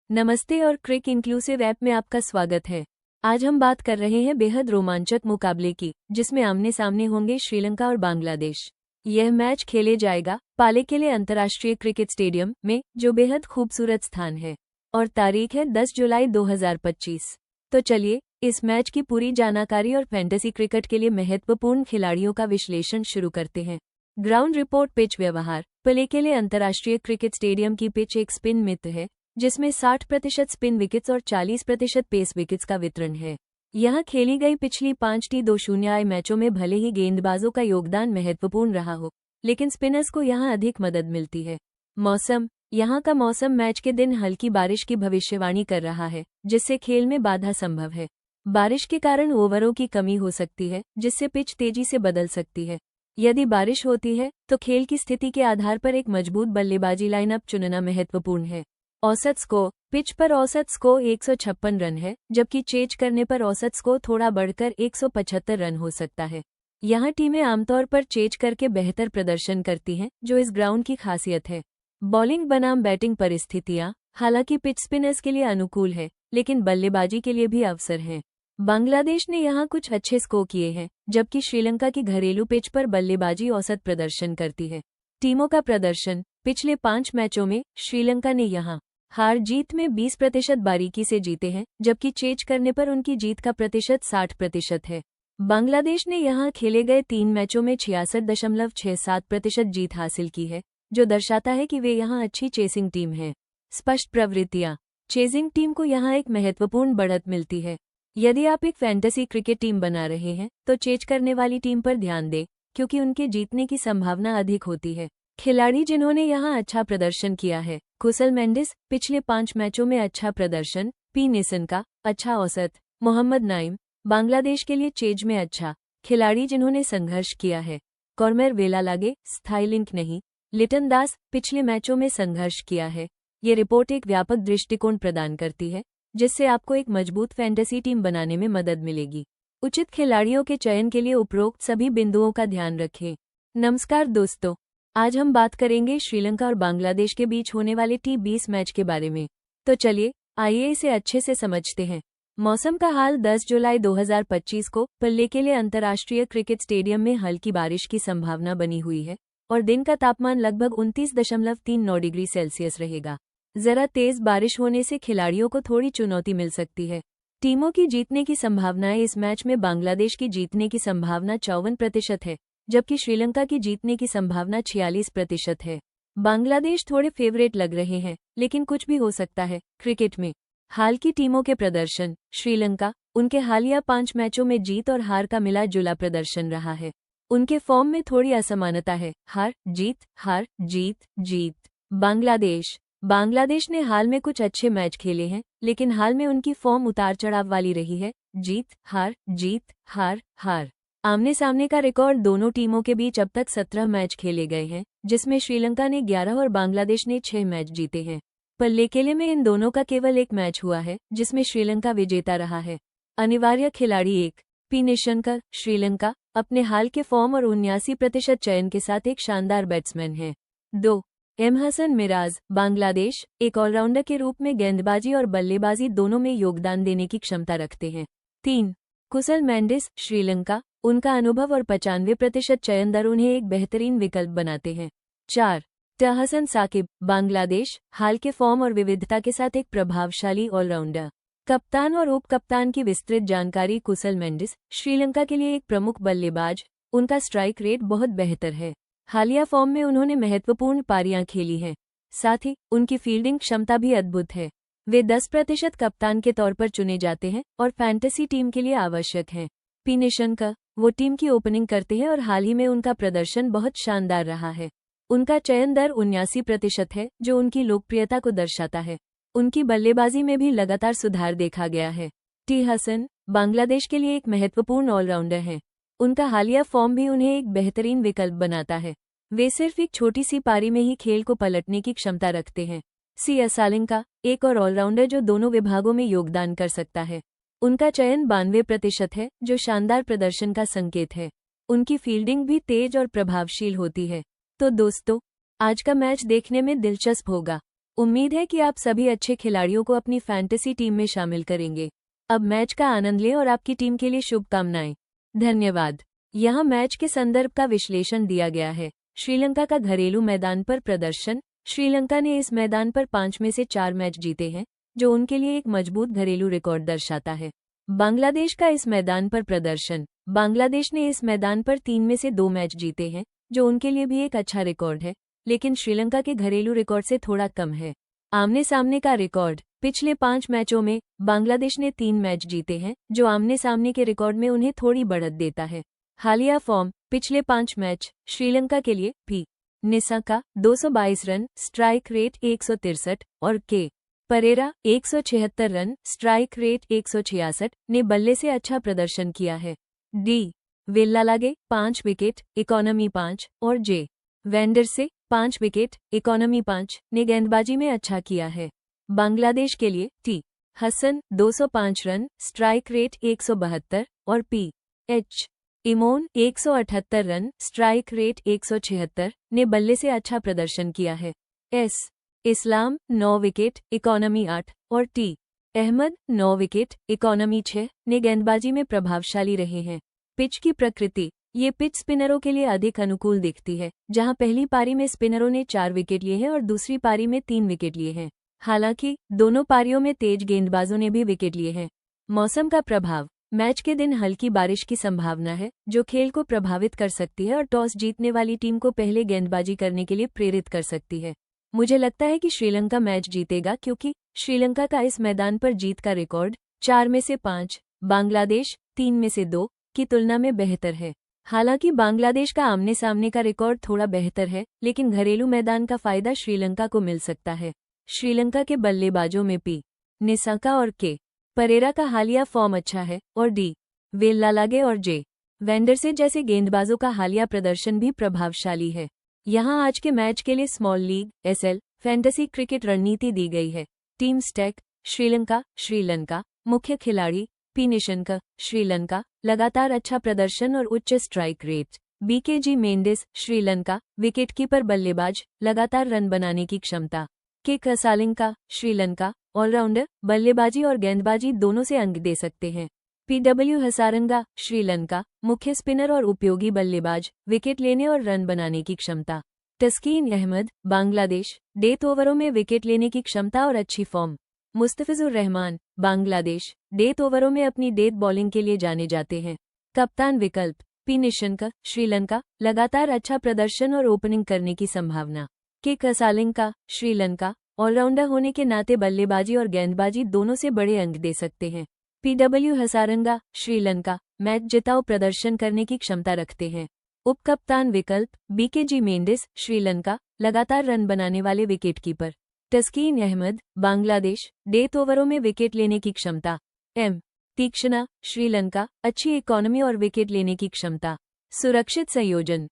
नमस्ते और क्रिक inclusive app में आपका स्वागत है। आज हम बात कर रहे हैं बेहद रोमांचक मुकाबले की, जिसमें आमने सामने होंगे श्रीलंका और बांग्लादेश। यह मैच खेले जाएगा पालेकेले अंतर्राष्ट्रीय क्रिकेट स्टेडियम में, जो बेहद खूबसूरत स्थान है, और तारीख है 10 जुलाई 2025। तो चलिए इस मैच की पूरी जानकारी और फैंटेसी क्रिकेट के लिए महत्वपूर्ण खिलाड़ियों का विश्लेषण शुरू करते हैं। Ground report. पिच व्यवहार। पालेकेले अंतर्राष्ट्रीय क्रिकेट स्टेडियम की पिच एक स्पिन मित है, जिसमें 60% स्पिन विकेट्स और 40% पेस विकेट्स का वितरण है। यहां खेली गई पिछली 5 T20 मैचों में भले ही गेंदबाजों का योगदान महत्वपूर्ण रहा हो, लेकिन स्पिनर्स को यहां अधिक मदद मिलती है। मौसम। यहां का मौसम मैच के दिन हल्की बारिश की भविष्यवाणी कर रहा है, जिससे खेल में बाधा संभव है। बारिश के कारण ओवरों की कमी हो सकती है, जिससे पिच तेजी से बदल सकती है। यदि बारिश होती है तो खेल की स्थिति के आधार पर एक मजबूत बल्लेबाजी लाइनअप चुनना महत्वपूर्ण है। औसत स्कोर। पिच पर औसत स्कोर 156 रन है, जबकि चेज करने पर औसत स्कोर थोड़ा बढ़कर 175 रन हो सकता है। यहां टीमें आमतौर पर चेज करके बेहतर प्रदर्शन करती हैं, जो इस ग्राउंड की खासियत है। बॉलिंग बनाम बैटिंग परिस्थितियां। हालांकि पिच स्पिनर्स के लिए अनुकूल है, लेकिन बल्लेबाजी के लिए भी अवसर हैं। बांग्लादेश ने यहां कुछ अच्छे स्कोर किए हैं, जबकि श्रीलंका की घरेलू पिच पर बल्लेबाजी औसत प्रदर्शन करती है। टीमों का प्रदर्शन। पिछले 5 मैचों में श्रीलंका ने यहां हार जीत में 20% बारीकी से जीते हैं, जबकि चेज करने पर उनकी जीत का प्रतिशत 60% है। बांग्लादेश ने यहां खेले गए 3 मैचों में 66.67% जीत हासिल की है, जो दर्शाता है कि वे यहां अच्छी चेसिंग टीम है। स्पष्ट प्रवृत्तियां। चेजिंग टीम को यहां एक महत्वपूर्ण बढ़त मिलती है। यदि आप एक फैंटेसी क्रिकेट टीम बना रहे हैं तो चेज करने वाली टीम पर ध्यान दें, क्योंकि उनके जीतने की संभावना अधिक होती है। खिलाड़ी जिन्होंने यहां अच्छा प्रदर्शन किया है। कुशल मेंडिस, पिछले 5 मैचों में अच्छा प्रदर्शन। पी निसन का अच्छा औसत। मोहम्मद नाइम, बांग्लादेश के लिए चेज में अच्छा खिलाड़ी जिन्होंने संघर्ष किया है। कॉर्मेर वेलालागे, स्थायी लिंक नहीं। लिटन दास, पिछले मैचों में संघर्ष किया है। ये रिपोर्ट एक व्यापक दृष्टिकोण प्रदान करती है, जिससे आपको एक मजबूत फैंटेसी टीम बनाने में मदद मिलेगी। उचित खिलाड़ियों के चयन के लिए उपरोक्त सभी बिंदुओं का ध्यान रखें। नमस्कार दोस्तों, आज हम बात करेंगे श्रीलंका और बांग्लादेश के बीच होने वाले T20 मैच के बारे में। तो चलिए आइए इसे अच्छे से समझते हैं। मौसम का हाल। 10 जुलाई 2025 को पालेकेले अंतर्राष्ट्रीय क्रिकेट स्टेडियम में हल्की बारिश की संभावना बनी हुई है, और दिन का तापमान लगभग 29.39 डिग्री सेल्सियस रहेगा। जरा तेज बारिश होने से खिलाड़ियों को थोड़ी चुनौती मिल सकती है। टीमों की जीतने की संभावनाएं। इस मैच में बांग्लादेश की जीतने की संभावना 54% है, जबकि श्रीलंका की जीतने की संभावना 46% है। बांग्लादेश थोड़े फेवरेट लग रहे हैं, लेकिन कुछ भी हो सकता है। क्रिकेट में हाल की टीमों के प्रदर्शन। श्रीलंका, उनके हालिया 5 मैचों में जीत और हार का मिला जुला प्रदर्शन रहा है। उनके फॉर्म में थोड़ी असमानता है। हार जीत जीत। बांग्लादेश ने हाल में कुछ अच्छे मैच खेले हैं, लेकिन हाल में उनकी फॉर्म उतार चढ़ाव वाली रही है। जीत हार। आमने सामने का रिकॉर्ड। दोनों टीमों के बीच अब तक 17 मैच खेले गए हैं, जिसमें श्रीलंका ने 11 और बांग्लादेश ने 6 मैच जीते हैं। पालेकेले में इन दोनों का केवल एक मैच हुआ है, जिसमें श्रीलंका विजेता रहा है। अनिवार्य खिलाड़ी। 1 पी निशंका, श्रीलंका, अपने हाल के फॉर्म और 79% चयन के साथ एक शानदार बैट्समैन है। 2 एम हसन मिराज, बांग्लादेश, एक ऑलराउंडर के रूप में गेंदबाजी और बल्लेबाजी दोनों में योगदान देने की क्षमता रखते हैं। 3 कुशल मेंडिस, श्रीलंका, उनका अनुभव और 95% चयन दर उन्हें एक बेहतरीन विकल्प बनाते हैं। 4 तहसन साकिब, बांग्लादेश, हाल के फॉर्म और विविधता के साथ एक प्रभावशाली ऑलराउंडर। कप्तान और उप कप्तान की विस्तृत जानकारी। कुशल मेंडिस, श्रीलंका के लिए एक प्रमुख बल्लेबाज, उनका स्ट्राइक रेट बहुत बेहतर है। हालिया फॉर्म में उन्होंने महत्वपूर्ण पारियां खेली हैं, साथ ही उनकी फील्डिंग क्षमता भी अद्भुत है। वे 10% कप्तान के तौर पर चुने जाते हैं और फैंटेसी टीम के लिए आवश्यक हैं। पी निशंका, वो टीम की ओपनिंग करते हैं और हाल ही में उनका प्रदर्शन बहुत शानदार रहा है। उनका चयन दर 79% है, जो उनकी लोकप्रियता को दर्शाता है। उनकी बल्लेबाजी में भी लगातार सुधार देखा गया है। टी हसन, बांग्लादेश के लिए एक महत्वपूर्ण ऑलराउंडर हैं। उनका हालिया फॉर्म भी उन्हें एक बेहतरीन विकल्प बनाता है। वे सिर्फ एक छोटी सी पारी में ही खेल को पलटने की क्षमता रखते हैं। सी असालिंका, एक और ऑलराउंडर जो दोनों विभागों में योगदान कर सकता है। उनका चयन 92% है, जो शानदार प्रदर्शन का संकेत है। उनकी फील्डिंग भी तेज और प्रभावशील होती है। तो दोस्तों, आज का मैच देखने में दिलचस्प होगा। उम्मीद है कि आप सभी अच्छे खिलाड़ियों को अपनी फैंटेसी टीम में शामिल करेंगे। अब मैच का आनंद लें और आपकी टीम के लिए शुभकामनाएं। धन्यवाद। यहाँ मैच के संदर्भ का विश्लेषण दिया गया है। श्रीलंका का घरेलू मैदान पर प्रदर्शन। श्रीलंका ने इस मैदान पर 5 में से 4 मैच जीते हैं, जो उनके लिए एक मजबूत घरेलू रिकॉर्ड दर्शाता है। बांग्लादेश का इस मैदान पर प्रदर्शन। बांग्लादेश ने इस मैदान पर 3 में से 2 मैच जीते हैं, जो उनके लिए भी एक अच्छा रिकॉर्ड है, लेकिन श्रीलंका के घरेलू रिकॉर्ड से थोड़ा कम है। आमने सामने का रिकॉर्ड। पिछले 5 मैचों में बांग्लादेश ने 3 मैच जीते हैं, जो आमने सामने के रिकॉर्ड में उन्हें थोड़ी बढ़त देता है। हालिया फॉर्म। पिछले 5 मैच श्रीलंका के लिए पी. निसाका 222 रन, स्ट्राइक रेट 163 और के. परेरा 176 रन, स्ट्राइक रेट 166 ने बल्ले से अच्छा प्रदर्शन किया है। डी. विल्लालागे 5 विकेट, इकोनॉमी 5 और जे. वेंडरसे 5 विकेट, इकोनॉमी 5 ने गेंदबाजी में अच्छा किया है। बांग्लादेश के लिए T. Hasan 205 run, strike rate 172 और P. H. Emon 178 run, strike rate 176 ने बल्ले से अच्छा प्रदर्शन किया है। एस. इस्लाम 9 विकेट, इकोनॉमी 8 और टी. अहमद 9 विकेट, इकोनॉमी 6 ने गेंदबाजी में प्रभावशाली रहे हैं। पिच की प्रकृति। ये पिच स्पिनरों के लिए अधिक अनुकूल दिखती है, जहां पहली पारी में स्पिनरों ने 4 विकेट लिए हैं और दूसरी पारी में 3 विकेट लिए हैं। हालांकि दोनों पारियों में तेज गेंदबाजों ने भी विकेट लिए हैं। मौसम का प्रभाव। मैच के दिन हल्की बारिश की संभावना है, जो खेल को प्रभावित कर सकती है और टॉस जीतने वाली टीम को पहले गेंदबाजी करने के लिए प्रेरित कर सकती है। मुझे लगता है कि श्रीलंका मैच जीतेगा, क्योंकि श्रीलंका का इस मैदान पर जीत का रिकॉर्ड 4 में से 5, बांग्लादेश 3 में से 2 की तुलना में बेहतर है। हालांकि बांग्लादेश का आमने सामने का रिकॉर्ड थोड़ा बेहतर है, लेकिन घरेलू मैदान का फायदा श्रीलंका को मिल सकता है। श्रीलंका के बल्लेबाजों में पी. निसाका और के. परेरा का हालिया फॉर्म अच्छा है और डी. विल्लालागे और जे. वेंडरसे जैसे गेंदबाजों का हालिया प्रदर्शन भी प्रभावशाली है। यहाँ आज के मैच के लिए स्मॉल लीग (एसएल) फैंटेसी क्रिकेट रणनीति दी गई है। Team stack. श्रीलंका। मुख्य खिलाड़ी पी. निशंक, श्रीलंका, लगातार अच्छा प्रदर्शन और उच्च strike rate. BKG Mendis, Sri Lanka, wicketkeeper बल्लेबाज, लगातार रन बनाने की क्षमता। के. कसालिंका, श्रीलंका, ऑलराउंडर, बल्लेबाजी और गेंदबाजी दोनों से अंक दे सकते हैं। पीडब्ल्यू हसारंगा, श्रीलंका, मुख्य स्पिनर और उपयोगी बल्लेबाज, विकेट लेने और रन बनाने की क्षमता। तस्कीन अहमद, बांग्लादेश, डेथ ओवरों में विकेट लेने की क्षमता और अच्छी फॉर्म। मुस्तफिजुर रहमान, बांग्लादेश, डेथ ओवरों में अपनी डेथ बॉलिंग के लिए जाने जाते हैं। कप्तान विकल्प। पी. निशंक, श्रीलंका, लगातार अच्छा प्रदर्शन और ओपनिंग करने की संभावना। के. कसालिंका, श्रीलंका, ऑलराउंडर होने के नाते बल्लेबाजी और गेंदबाजी दोनों से बड़े अंक दे सकते हैं। पीडब्ल्यू हसारंगा, श्रीलंका, मैच जिताऊ प्रदर्शन करने की क्षमता रखते हैं। उप कप्तान विकल्प। बीकेजी मेंडिस, श्रीलंका, लगातार रन बनाने वाले विकेटकीपर। तस्कीन अहमद, बांग्लादेश, डेथ ओवरों में विकेट लेने की क्षमता। एम. तीक्ष्णा, श्रीलंका, अच्छी इकोनॉमी और विकेट लेने की क्षमता। सुरक्षित संयोजन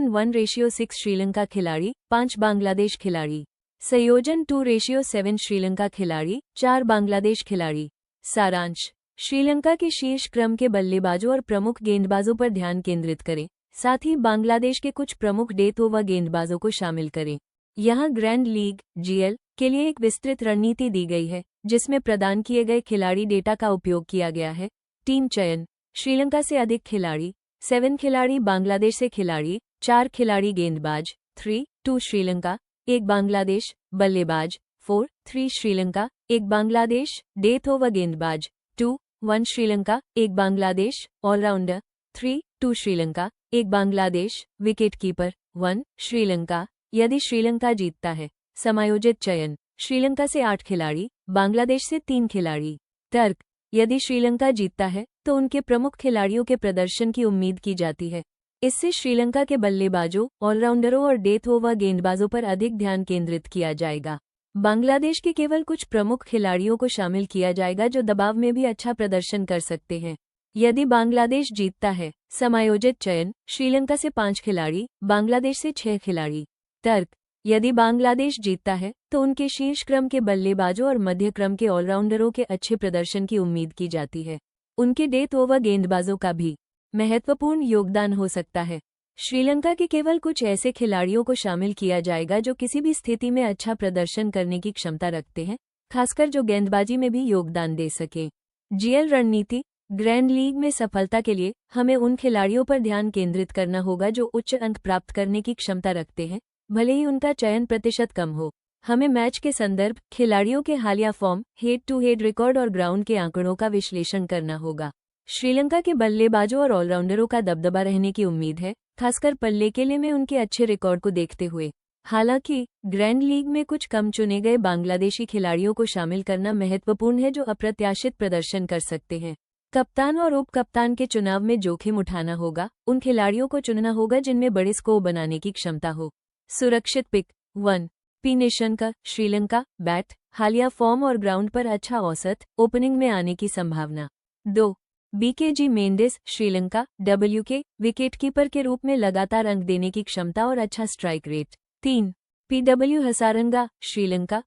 1:6 श्रीलंका खिलाड़ी, 5 बांग्लादेश खिलाड़ी। संयोजन 2:7 श्रीलंका खिलाड़ी, 4 बांग्लादेश खिलाड़ी। सारांश। श्रीलंका के शीर्ष क्रम के बल्लेबाजों और प्रमुख गेंदबाजों पर ध्यान केंद्रित करें, साथ ही बांग्लादेश के कुछ प्रमुख डेथ ओवर गेंदबाजों को शामिल करें। यहाँ ग्रैंड लीग (जीएल) के लिए एक विस्तृत रणनीति दी गई है, जिसमें प्रदान किए गए खिलाड़ी डेटा का उपयोग किया गया है। टीम चयन। श्रीलंका से अधिक खिलाड़ी, 7 खिलाड़ी, बांग्लादेश से खिलाड़ी, 4 खिलाड़ी गेंदबाज, 3-2 श्रीलंका, 1 बांग्लादेश, बल्लेबाज, 4-3 श्रीलंका, 1 बांग्लादेश, डेथ ओवर गेंदबाज, 2-1 श्रीलंका, 1 बांग्लादेश, ऑलराउंडर, 3-2 श्रीलंका, 1 बांग्लादेश, विकेटकीपर, 1 श्रीलंका। यदि श्रीलंका जीतता है। समायोजित चयन। श्रीलंका से 8 खिलाड़ी, बांग्लादेश से 3 खिलाड़ी। तर्क। यदि श्रीलंका जीतता है तो उनके प्रमुख खिलाड़ियों के प्रदर्शन की उम्मीद की जाती है। इससे श्रीलंका के बल्लेबाजों, ऑलराउंडरों और डेथ ओवर गेंदबाजों पर अधिक ध्यान केंद्रित किया जाएगा। बांग्लादेश के केवल कुछ प्रमुख खिलाड़ियों को शामिल किया जाएगा जो दबाव में भी अच्छा प्रदर्शन कर सकते हैं। यदि बांग्लादेश जीतता है। समायोजित चयन। श्रीलंका से 5 खिलाड़ी, बांग्लादेश से 6 खिलाड़ी। तर्क। यदि बांग्लादेश जीतता है तो उनके शीर्ष क्रम के बल्लेबाजों और मध्य क्रम के ऑलराउंडरों के अच्छे प्रदर्शन की उम्मीद की जाती है। उनके डेथ ओवर गेंदबाजों का भी महत्वपूर्ण योगदान हो सकता है। श्रीलंका के केवल कुछ ऐसे खिलाड़ियों को शामिल किया जाएगा जो किसी भी स्थिति में अच्छा प्रदर्शन करने की क्षमता रखते हैं, खासकर जो गेंदबाजी में भी योगदान दे सकें। जीएल रणनीति। ग्रैंड लीग में सफलता के लिए हमें उन खिलाड़ियों पर ध्यान केंद्रित करना होगा जो उच्च अंक प्राप्त करने की क्षमता रखते हैं, भले ही उनका चयन प्रतिशत कम हो। हमें मैच के संदर्भ, खिलाड़ियों के हालिया form, head to head record और ग्राउंड के आंकड़ों का विश्लेषण करना होगा। श्रीलंका के बल्लेबाजों और ऑलराउंडरों का दबदबा रहने की उम्मीद है, खासकर पल्लेकेले में उनके अच्छे रिकॉर्ड को देखते हुए। हालांकि ग्रैंड लीग में कुछ कम चुने गए बांग्लादेशी खिलाड़ियों को शामिल करना महत्वपूर्ण है जो अप्रत्याशित प्रदर्शन कर सकते हैं। कप्तान और उप कप्तान के चुनाव में जोखिम उठाना होगा। उन खिलाड़ियों को चुनना होगा जिनमें बड़े स्कोर बनाने की क्षमता हो। सुरक्षित pick 1 P Nissanka, Sri Lanka, bat, हालिया फॉर्म और ग्राउंड पर अच्छा औसत, ओपनिंग में आने की संभावना। 2 BKG Mendis, Sri Lanka, WK, wicketkeeper के रूप में लगातार अंक देने की क्षमता और अच्छा strike rate. 3 PW Hasaranga, Sri Lanka,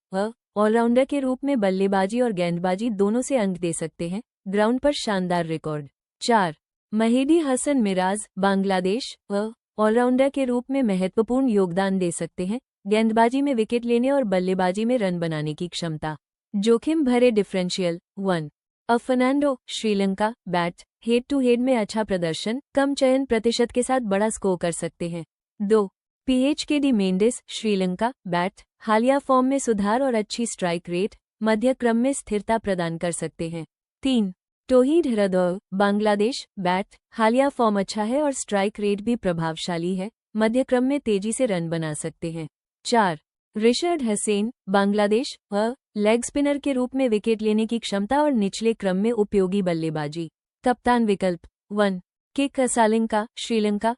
allrounder के रूप में बल्लेबाजी और गेंदबाजी दोनों से अंक दे सकते हैं, ग्राउंड पर शानदार रिकॉर्ड। 4 महेदी हसन मिराज, बांग्लादेश, ऑलराउंडर के रूप में महत्वपूर्ण योगदान दे सकते हैं, गेंदबाजी में विकेट लेने और बल्लेबाजी में रन बनाने की क्षमता। जोखिम भरे differential. 1 Fernando, Sri Lanka, bat, head to head में अच्छा प्रदर्शन, कम चयन प्रतिशत के साथ बड़ा स्कोर कर सकते हैं। 2 पीएचकेडी मेंडिस, श्रीलंका, बैट, हालिया फॉर्म में सुधार और अच्छी स्ट्राइक रेट, मध्य क्रम में स्थिरता प्रदान कर सकते हैं। 3 तोहीद हृदय, बांग्लादेश, बैट, हालिया फॉर्म अच्छा है और स्ट्राइक रेट भी प्रभावशाली है, मध्य क्रम में तेजी से रन बना सकते हैं। 4 रिशर्ड हसेन, बांग्लादेश, लेग स्पिनर के रूप में विकेट लेने की क्षमता और निचले क्रम में उपयोगी बल्लेबाजी। कप्तान विकल्प। 1 के कसालिंका, श्रीलंका,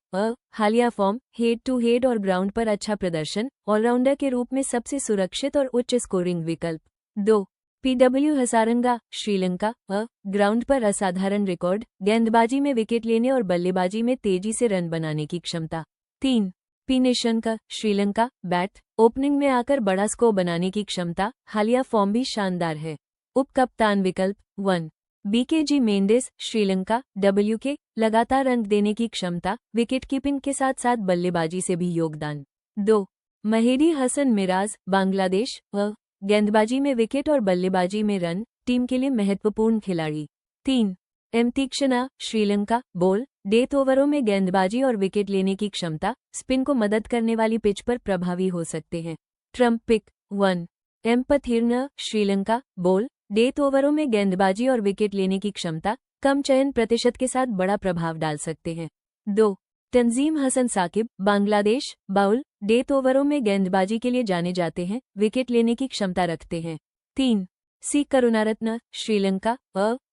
हालिया फॉर्म, हेड टू हेड और ग्राउंड पर अच्छा प्रदर्शन, ऑलराउंडर के रूप में सबसे सुरक्षित और उच्च स्कोरिंग विकल्प। 2 पीडब्ल्यू हसारंगा, श्रीलंका, ग्राउंड पर असाधारण रिकॉर्ड, गेंदबाजी में विकेट लेने और बल्लेबाजी में तेजी से रन बनाने की क्षमता। 3 P Nissanka, Sri Lanka, bat, opening में आकर बड़ा स्कोर बनाने की क्षमता, हालिया फॉर्म भी शानदार है। उप कप्तान विकल्प। 1 बीकेजी मेंडिस, श्रीलंका, डब्ल्यूके, लगातार अंक देने की क्षमता, विकेट कीपिंग के साथ साथ बल्लेबाजी से भी योगदान। 2 महेदी हसन मिराज, बांग्लादेश, गेंदबाजी में विकेट और बल्लेबाजी में रन, टीम के लिए महत्वपूर्ण खिलाड़ी। 3 तीक्षणा, श्रीलंका, बॉल, डेथ ओवरों में गेंदबाजी और विकेट लेने की क्षमता, स्पिन को मदद करने वाली पिच पर प्रभावी हो सकते हैं। Trump pick. 1 Pathirana, Sri Lanka, ball, death ओवरों में गेंदबाजी और विकेट लेने की क्षमता, कम चयन प्रतिशत के साथ बड़ा प्रभाव डाल सकते हैं। 2 तंजीम हसन साकिब, बांग्लादेश, बाउल, डेथ ओवरों में गेंदबाजी के लिए जाने जाते हैं, विकेट लेने की क्षमता रखते हैं। 3 सी करुणारत्न, श्रीलंका,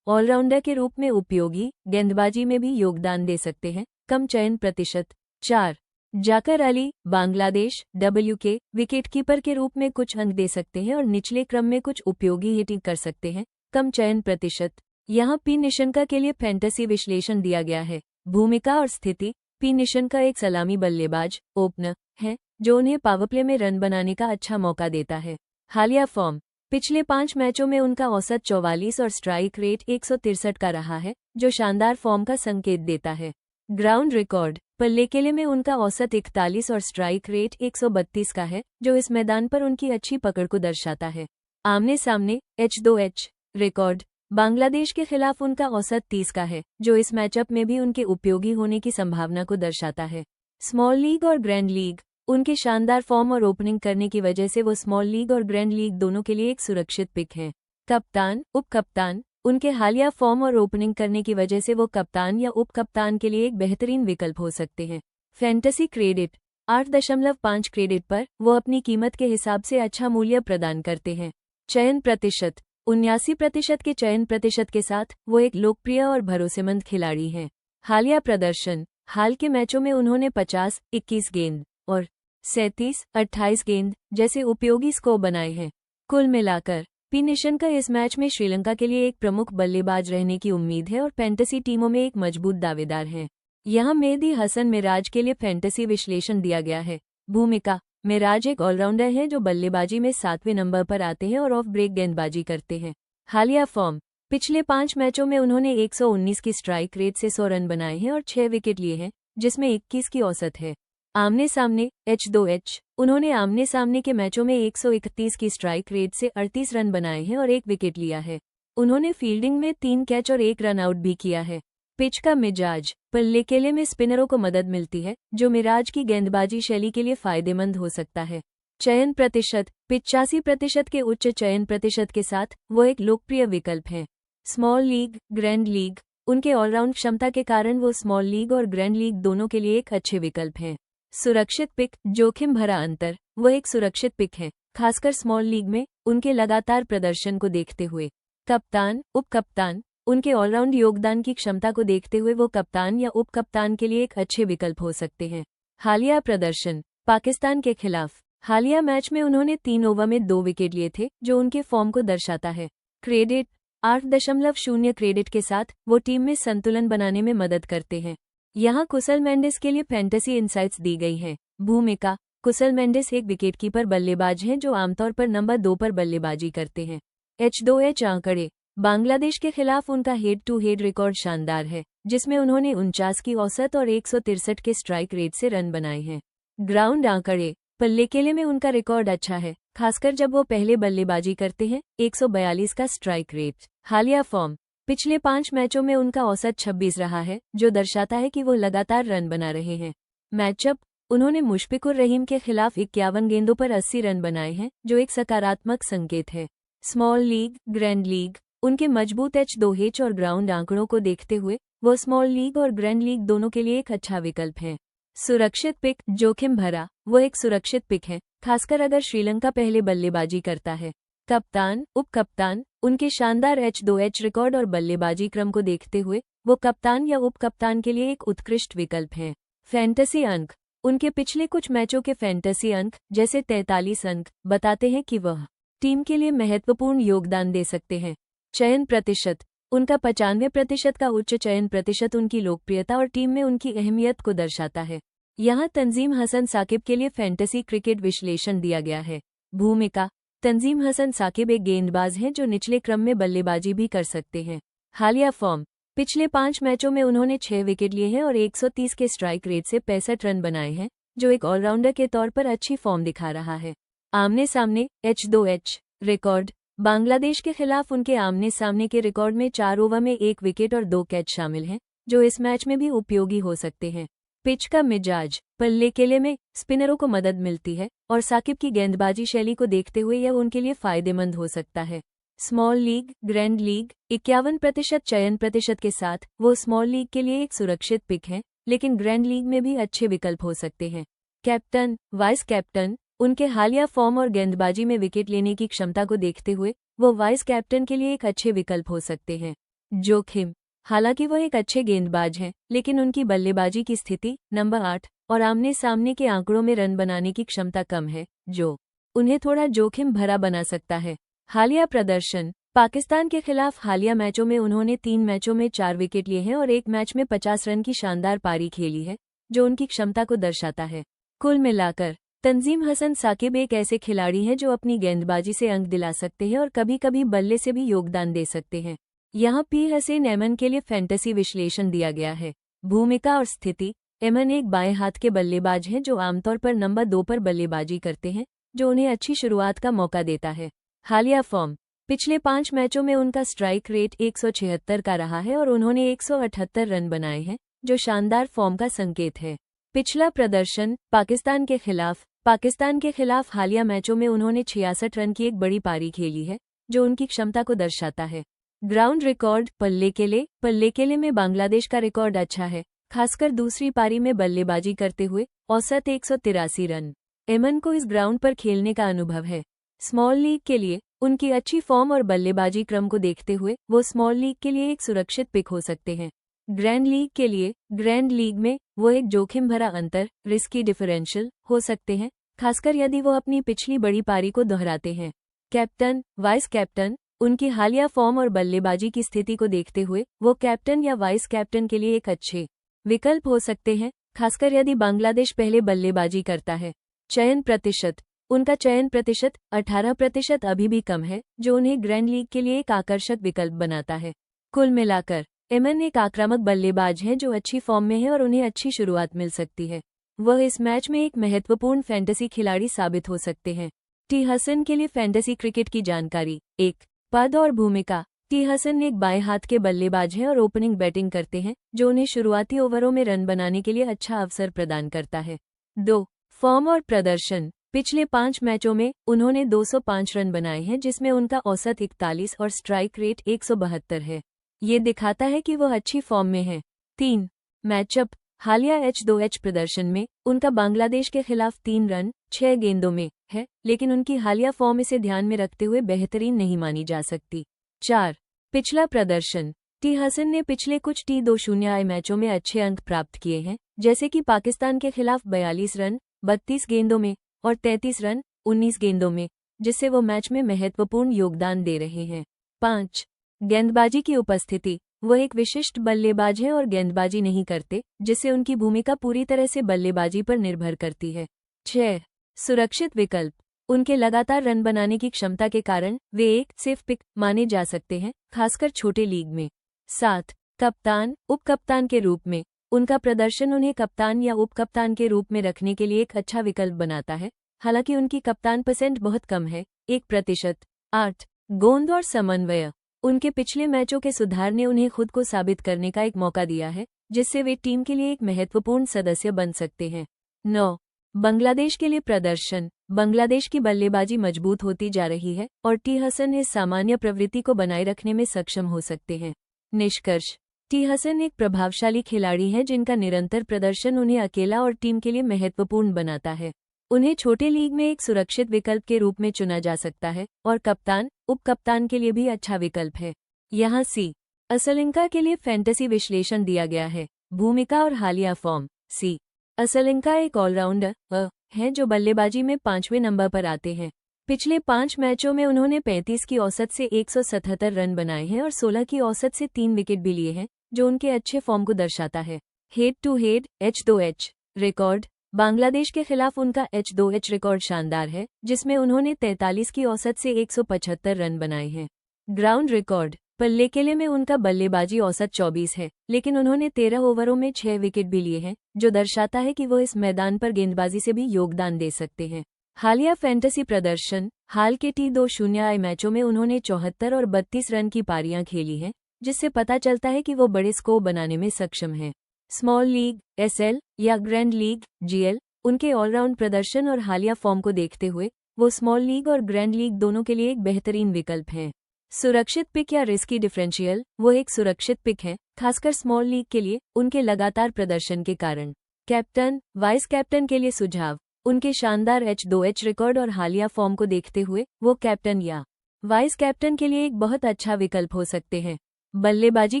ऑलराउंडर के रूप में उपयोगी, गेंदबाजी में भी योगदान दे सकते हैं, कम चयन प्रतिशत। 4 जाकर अली, बांग्लादेश, डब्ल्यूके, विकेटकीपर के रूप में कुछ अंक दे सकते हैं और निचले क्रम में कुछ उपयोगी हिटिंग कर सकते हैं, कम चयन प्रतिशत। यहाँ पी निशंका के लिए फैंटेसी विश्लेषण दिया गया है। भूमिका और स्थिति। पी निशंका एक सलामी बल्लेबाज, ओपनर है, जो उन्हें पावरप्ले में रन बनाने का अच्छा मौका देता है। हालिया फॉर्म। पिछले 5 मैचों में उनका औसत 44 और स्ट्राइक रेट 163 का रहा है, जो शानदार फॉर्म का संकेत देता है। Ground record. पल्लेकेले में उनका औसत 41 और स्ट्राइक रेट 132 का है, जो इस मैदान पर उनकी अच्छी पकड़ को दर्शाता है। आमने सामने H2H रिकॉर्ड। बांग्लादेश के खिलाफ उनका औसत 30 का है, जो इस मैचअप में भी उनके उपयोगी होने की संभावना को दर्शाता है। स्मॉल लीग और ग्रैंड लीग। उनके शानदार फॉर्म और ओपनिंग करने की वजह से वो स्मॉल लीग और ग्रैंड लीग दोनों के लिए एक सुरक्षित पिक हैं। कप्तान, उप कप्तान। उनके हालिया फॉर्म और ओपनिंग करने की वजह से वो कप्तान या उप कप्तान के लिए एक बेहतरीन विकल्प हो सकते हैं। Fantasy credit. 8.5 क्रेडिट पर वो अपनी कीमत के हिसाब से अच्छा मूल्य प्रदान करते हैं। चयन प्रतिशत। 79% के चयन प्रतिशत के साथ वो एक लोकप्रिय और भरोसेमंद खिलाड़ी हैं। हालिया प्रदर्शन। हाल के मैचों में उन्होंने 50, 21 गेंद और 37, 28 गेंद जैसे उपयोगी स्कोर बनाए हैं। कुल मिलाकर पी निशंका इस मैच में श्रीलंका के लिए एक प्रमुख बल्लेबाज रहने की उम्मीद है और फैंटेसी टीमों में एक मजबूत दावेदार हैं। यहाँ मेहदी हसन मिराज के लिए फैंटेसी विश्लेषण दिया गया है। भूमिका। मिराज एक ऑलराउंडर हैं जो बल्लेबाजी में 7वें नंबर पर आते हैं और ऑफ ब्रेक गेंदबाजी करते हैं। हालिया फॉर्म। पिछले 5 मैचों में उन्होंने 119 की स्ट्राइक रेट से 100 रन बनाए हैं और 6 विकेट लिए हैं, जिसमें 21 की औसत है। आमने सामने H2H, उन्होंने आमने सामने के मैचों में 131 की स्ट्राइक रेट से 38 रन बनाए हैं और 1 विकेट लिया है। उन्होंने फील्डिंग में 3 कैच और 1 रन आउट भी किया है। पिच का मिजाज, पल्लेकेले में स्पिनरों को मदद मिलती है, जो मिराज की गेंदबाजी शैली के लिए फायदेमंद हो सकता है। चयन प्रतिशत, 85% के उच्च चयन प्रतिशत के साथ वो एक लोकप्रिय विकल्प है। स्मॉल लीग, ग्रैंड लीग, उनके ऑलराउंड क्षमता के कारण वो स्मॉल लीग और ग्रैंड लीग दोनों के लिए एक अच्छे विकल्प हैं। सुरक्षित पिक, जोखिम भरा अंतर, वो एक सुरक्षित पिक है, खासकर स्मॉल लीग में उनके लगातार प्रदर्शन को देखते हुए। कप्तान, उप कप्तान, उनके ऑलराउंड योगदान की क्षमता को देखते हुए वो कप्तान या उप कप्तान के लिए एक अच्छे विकल्प हो सकते हैं। हालिया प्रदर्शन, पाकिस्तान के खिलाफ हालिया मैच में उन्होंने 3 ओवर में 2 विकेट लिए थे, जो उनके फॉर्म को दर्शाता है। क्रेडिट, 8.0 क्रेडिट के साथ वो टीम में संतुलन बनाने में मदद करते हैं। यहाँ कुशल मेंडिस के लिए फैंटेसी इनसाइट्स दी गई हैं। भूमिका, कुशल मेंडिस एक विकेटकीपर बल्लेबाज हैं जो आमतौर पर नंबर 2 पर बल्लेबाजी करते हैं। H2H आंकड़े, बांग्लादेश के खिलाफ उनका हेड टू हेड रिकॉर्ड शानदार है, जिसमें उन्होंने 49 की औसत और 163 के स्ट्राइक रेट से रन बनाए हैं। ग्राउंड आंकड़े, पल्लेकेले में उनका रिकॉर्ड अच्छा है, खासकर जब वो पहले बल्लेबाजी करते हैं। 142 का स्ट्राइक रेट। हालिया फॉर्म, पिछले 5 मैचों में उनका औसत 26 रहा है, जो दर्शाता है कि वो लगातार रन बना रहे हैं। मैचअप, उन्होंने मुशफिकुर रहीम के खिलाफ 51 गेंदों पर 80 रन बनाए हैं, जो एक सकारात्मक संकेत है। स्मॉल लीग, ग्रैंड लीग, उनके मजबूत H2H और ग्राउंड आंकड़ों को देखते हुए वो स्मॉल लीग और ग्रैंड लीग दोनों के लिए एक अच्छा विकल्प है। सुरक्षित पिक, जोखिम भरा, वो एक सुरक्षित पिक है, खासकर अगर श्रीलंका पहले बल्लेबाजी करता है। कप्तान, उप कप्तान, उनके शानदार H2H रिकॉर्ड और बल्लेबाजी क्रम को देखते हुए वो कप्तान या उप कप्तान के लिए एक उत्कृष्ट विकल्प हैं। फैंटेसी अंक, उनके पिछले कुछ मैचों के फैंटेसी अंक, जैसे 43 अंक, बताते हैं कि वह टीम के लिए महत्वपूर्ण योगदान दे सकते हैं। चयन प्रतिशत, उनका 95% का उच्च चयन प्रतिशत उनकी लोकप्रियता और टीम में उनकी अहमियत को दर्शाता है। यहाँ तंजीम हसन साकिब के लिए फैंटेसी क्रिकेट विश्लेषण दिया गया है। भूमिका, तंजीम हसन साकिब एक गेंदबाज हैं जो निचले क्रम में बल्लेबाजी भी कर सकते हैं। हालिया फॉर्म, पिछले 5 मैचों में उन्होंने 6 विकेट लिए हैं और 130 के स्ट्राइक रेट से 65 रन बनाए हैं, जो एक ऑलराउंडर के तौर पर अच्छी फॉर्म दिखा रहा है। आमने सामने H2H रिकॉर्ड, बांग्लादेश के खिलाफ उनके आमने सामने के रिकॉर्ड में 4 ओवर में 1 विकेट और 2 कैच शामिल हैं, जो इस मैच में भी उपयोगी हो सकते हैं। पिच का मिजाज, पल्लेकेले में स्पिनरों को मदद मिलती है और साकिब की गेंदबाजी शैली को देखते हुए यह उनके लिए फायदेमंद हो सकता है। स्मॉल लीग, ग्रैंड लीग, 51% चयन प्रतिशत के साथ वो स्मॉल लीग के लिए एक सुरक्षित पिक है, लेकिन ग्रैंड लीग में भी अच्छे विकल्प हो सकते हैं। कैप्टन, वाइस कैप्टन, उनके हालिया फॉर्म और गेंदबाजी में विकेट लेने की क्षमता को देखते हुए वो वाइस कैप्टन के लिए एक अच्छे विकल्प हो सकते हैं। जोखिम, हालांकि वह एक अच्छे गेंदबाज हैं, लेकिन उनकी बल्लेबाजी की स्थिति नंबर 8 और आमने सामने के आंकड़ों में रन बनाने की क्षमता कम है, जो उन्हें थोड़ा जोखिम भरा बना सकता है। हालिया प्रदर्शन, पाकिस्तान के खिलाफ हालिया मैचों में उन्होंने 3 मैचों में 4 विकेट लिए हैं और 1 मैच में 50 रन की शानदार पारी खेली है, जो उनकी क्षमता को दर्शाता है। कुल मिलाकर तंजीम हसन साकिब एक ऐसे खिलाड़ी हैं जो अपनी गेंदबाजी से अंक दिला सकते हैं और कभी-कभी बल्ले से भी योगदान दे सकते हैं। यहाँ पी हसन एमन के लिए फैंटेसी विश्लेषण दिया गया है। भूमिका और स्थिति, एमन एक बाएं हाथ के बल्लेबाज हैं जो आमतौर पर नंबर 2 पर बल्लेबाजी करते हैं, जो उन्हें अच्छी शुरुआत का मौका देता है। हालिया फॉर्म, पिछले 5 मैचों में उनका स्ट्राइक रेट 176 का रहा है और उन्होंने 178 रन बनाए हैं, जो शानदार फॉर्म का संकेत है। पिछला प्रदर्शन, पाकिस्तान के खिलाफ हालिया मैचों में उन्होंने 66 रन की एक बड़ी पारी खेली है, जो उनकी क्षमता को दर्शाता है। ग्राउंड रिकॉर्ड, पल्लेकेले में बांग्लादेश का रिकॉर्ड अच्छा है, खासकर दूसरी पारी में बल्लेबाजी करते हुए, औसत 183 रन। एमन को इस ग्राउंड पर खेलने का अनुभव है। स्मॉल लीग के लिए उनकी अच्छी फॉर्म और बल्लेबाजी क्रम को देखते हुए वो स्मॉल लीग के लिए एक सुरक्षित पिक हो सकते हैं। ग्रैंड लीग के लिए ग्रैंड लीग में वो एक जोखिम भरा अंतर, रिस्की डिफरेंशियल हो सकते हैं, खासकर यदि वो अपनी पिछली बड़ी पारी को दोहराते हैं। कैप्टन, वाइस कैप्टन, उनकी हालिया फॉर्म और बल्लेबाजी की स्थिति को देखते हुए वो कैप्टन या वाइस कैप्टन के लिए एक अच्छे विकल्प हो सकते हैं, खासकर यदि बांग्लादेश पहले बल्लेबाजी करता है। चयन प्रतिशत, उनका चयन प्रतिशत 18% अभी भी कम है, जो उन्हें ग्रैंड लीग के लिए एक आकर्षक विकल्प बनाता है। कुल मिलाकर एमन एक आक्रामक बल्लेबाज हैं जो अच्छी फॉर्म में है और उन्हें अच्छी शुरुआत मिल सकती है। वह इस मैच में एक महत्वपूर्ण फैंटेसी खिलाड़ी साबित हो सकते हैं। टी हसन के लिए फैंटेसी क्रिकेट की जानकारी। 1. पद और भूमिका। टी हसन एक बाएं हाथ के बल्लेबाज हैं और ओपनिंग बैटिंग करते हैं, जो उन्हें शुरुआती ओवरों में रन बनाने के लिए अच्छा अवसर प्रदान करता है। 2. फॉर्म और प्रदर्शन। पिछले 5 मैचों में उन्होंने 205 रन बनाए हैं, जिसमें उनका औसत 41 और स्ट्राइक रेट 172 है। ये दिखाता है कि वह अच्छी फॉर्म में है। 3. मैचअप। हालिया H2H प्रदर्शन में उनका बांग्लादेश के खिलाफ 3 रन 6 गेंदों में है, लेकिन उनकी हालिया फॉर्म इसे ध्यान में रखते हुए बेहतरीन नहीं मानी जा सकती। 4. पिछला प्रदर्शन। टी हसन ने पिछले कुछ T20I मैचों में अच्छे अंक प्राप्त किए हैं, जैसे कि पाकिस्तान के खिलाफ 42 रन 32 गेंदों में और 33 रन 19 गेंदों में, जिससे वो मैच में महत्वपूर्ण योगदान दे रहे हैं। 5. गेंदबाजी की उपस्थिति। वह एक विशिष्ट बल्लेबाज हैं और गेंदबाजी नहीं करते, जिससे उनकी भूमिका पूरी तरह से बल्लेबाजी पर निर्भर करती है। 6. सुरक्षित विकल्प। उनके लगातार रन बनाने की क्षमता के कारण वे एक सेफ पिक माने जा सकते हैं, खासकर छोटे लीग में। 7. कप्तान उप कप्तान के रूप में। उनका प्रदर्शन उन्हें कप्तान या उप कप्तान के रूप में रखने के लिए एक अच्छा विकल्प बनाता है, हालांकि उनकी कप्तान परसेंट बहुत कम है, 1%। 8. गोंद और समन्वय। उनके पिछले मैचों के सुधार ने उन्हें खुद को साबित करने का एक मौका दिया है, जिससे वे टीम के लिए एक महत्वपूर्ण सदस्य बन सकते हैं। 9. बांग्लादेश के लिए प्रदर्शन। बांग्लादेश की बल्लेबाजी मजबूत होती जा रही है और टी हसन इस सामान्य प्रवृत्ति को बनाए रखने में सक्षम हो सकते हैं। निष्कर्ष। टी हसन एक प्रभावशाली खिलाड़ी हैं जिनका निरंतर प्रदर्शन उन्हें अकेला और टीम के लिए महत्वपूर्ण बनाता है। उन्हें छोटे लीग में एक सुरक्षित विकल्प के रूप में चुना जा सकता है और कप्तान उप कप्तान के लिए भी अच्छा विकल्प है। यहाँ सी. असलंका के लिए फैंटेसी विश्लेषण दिया गया है। भूमिका और हालिया फॉर्म। सी. असलंका एक ऑलराउंडर हैं जो बल्लेबाजी में 5वें नंबर पर आते हैं। पिछले 5 मैचों में उन्होंने 35 की औसत से 177 रन बनाए हैं और 16 की औसत से 3 विकेट भी लिए हैं, जो उनके अच्छे फॉर्म को दर्शाता है। Head to head H2H record. Bangladesh के खिलाफ उनका H2H रिकॉर्ड शानदार है, जिसमें उन्होंने 43 की औसत से 175 रन बनाए हैं। Ground record. पल्लेकेले में उनका बल्लेबाजी औसत 24 है, लेकिन उन्होंने 13 ओवरों में 6 विकेट भी लिए हैं, जो दर्शाता है कि वो इस मैदान पर गेंदबाजी से भी योगदान दे सकते हैं। हालिया फैंटेसी प्रदर्शन। हाल के T20I मैचों में उन्होंने 74 और 32 रन की पारियां खेली हैं, जिससे पता चलता है कि वो बड़े स्कोर बनाने में सक्षम हैं। स्मॉल लीग SL या ग्रैंड लीग GL। उनके ऑलराउंड प्रदर्शन और हालिया फॉर्म को देखते हुए वो स्मॉल लीग और ग्रैंड लीग दोनों के लिए एक बेहतरीन विकल्प हैं। सुरक्षित पिक या रिस्की डिफरेंशियल। वो एक सुरक्षित पिक है, खासकर स्मॉल लीग के लिए उनके लगातार प्रदर्शन के कारण। कैप्टन वाइस कैप्टन के लिए सुझाव। उनके शानदार H2H रिकॉर्ड और हालिया फॉर्म को देखते हुए वो कैप्टन या वाइस कैप्टन के लिए एक बहुत अच्छा विकल्प हो सकते हैं। बल्लेबाजी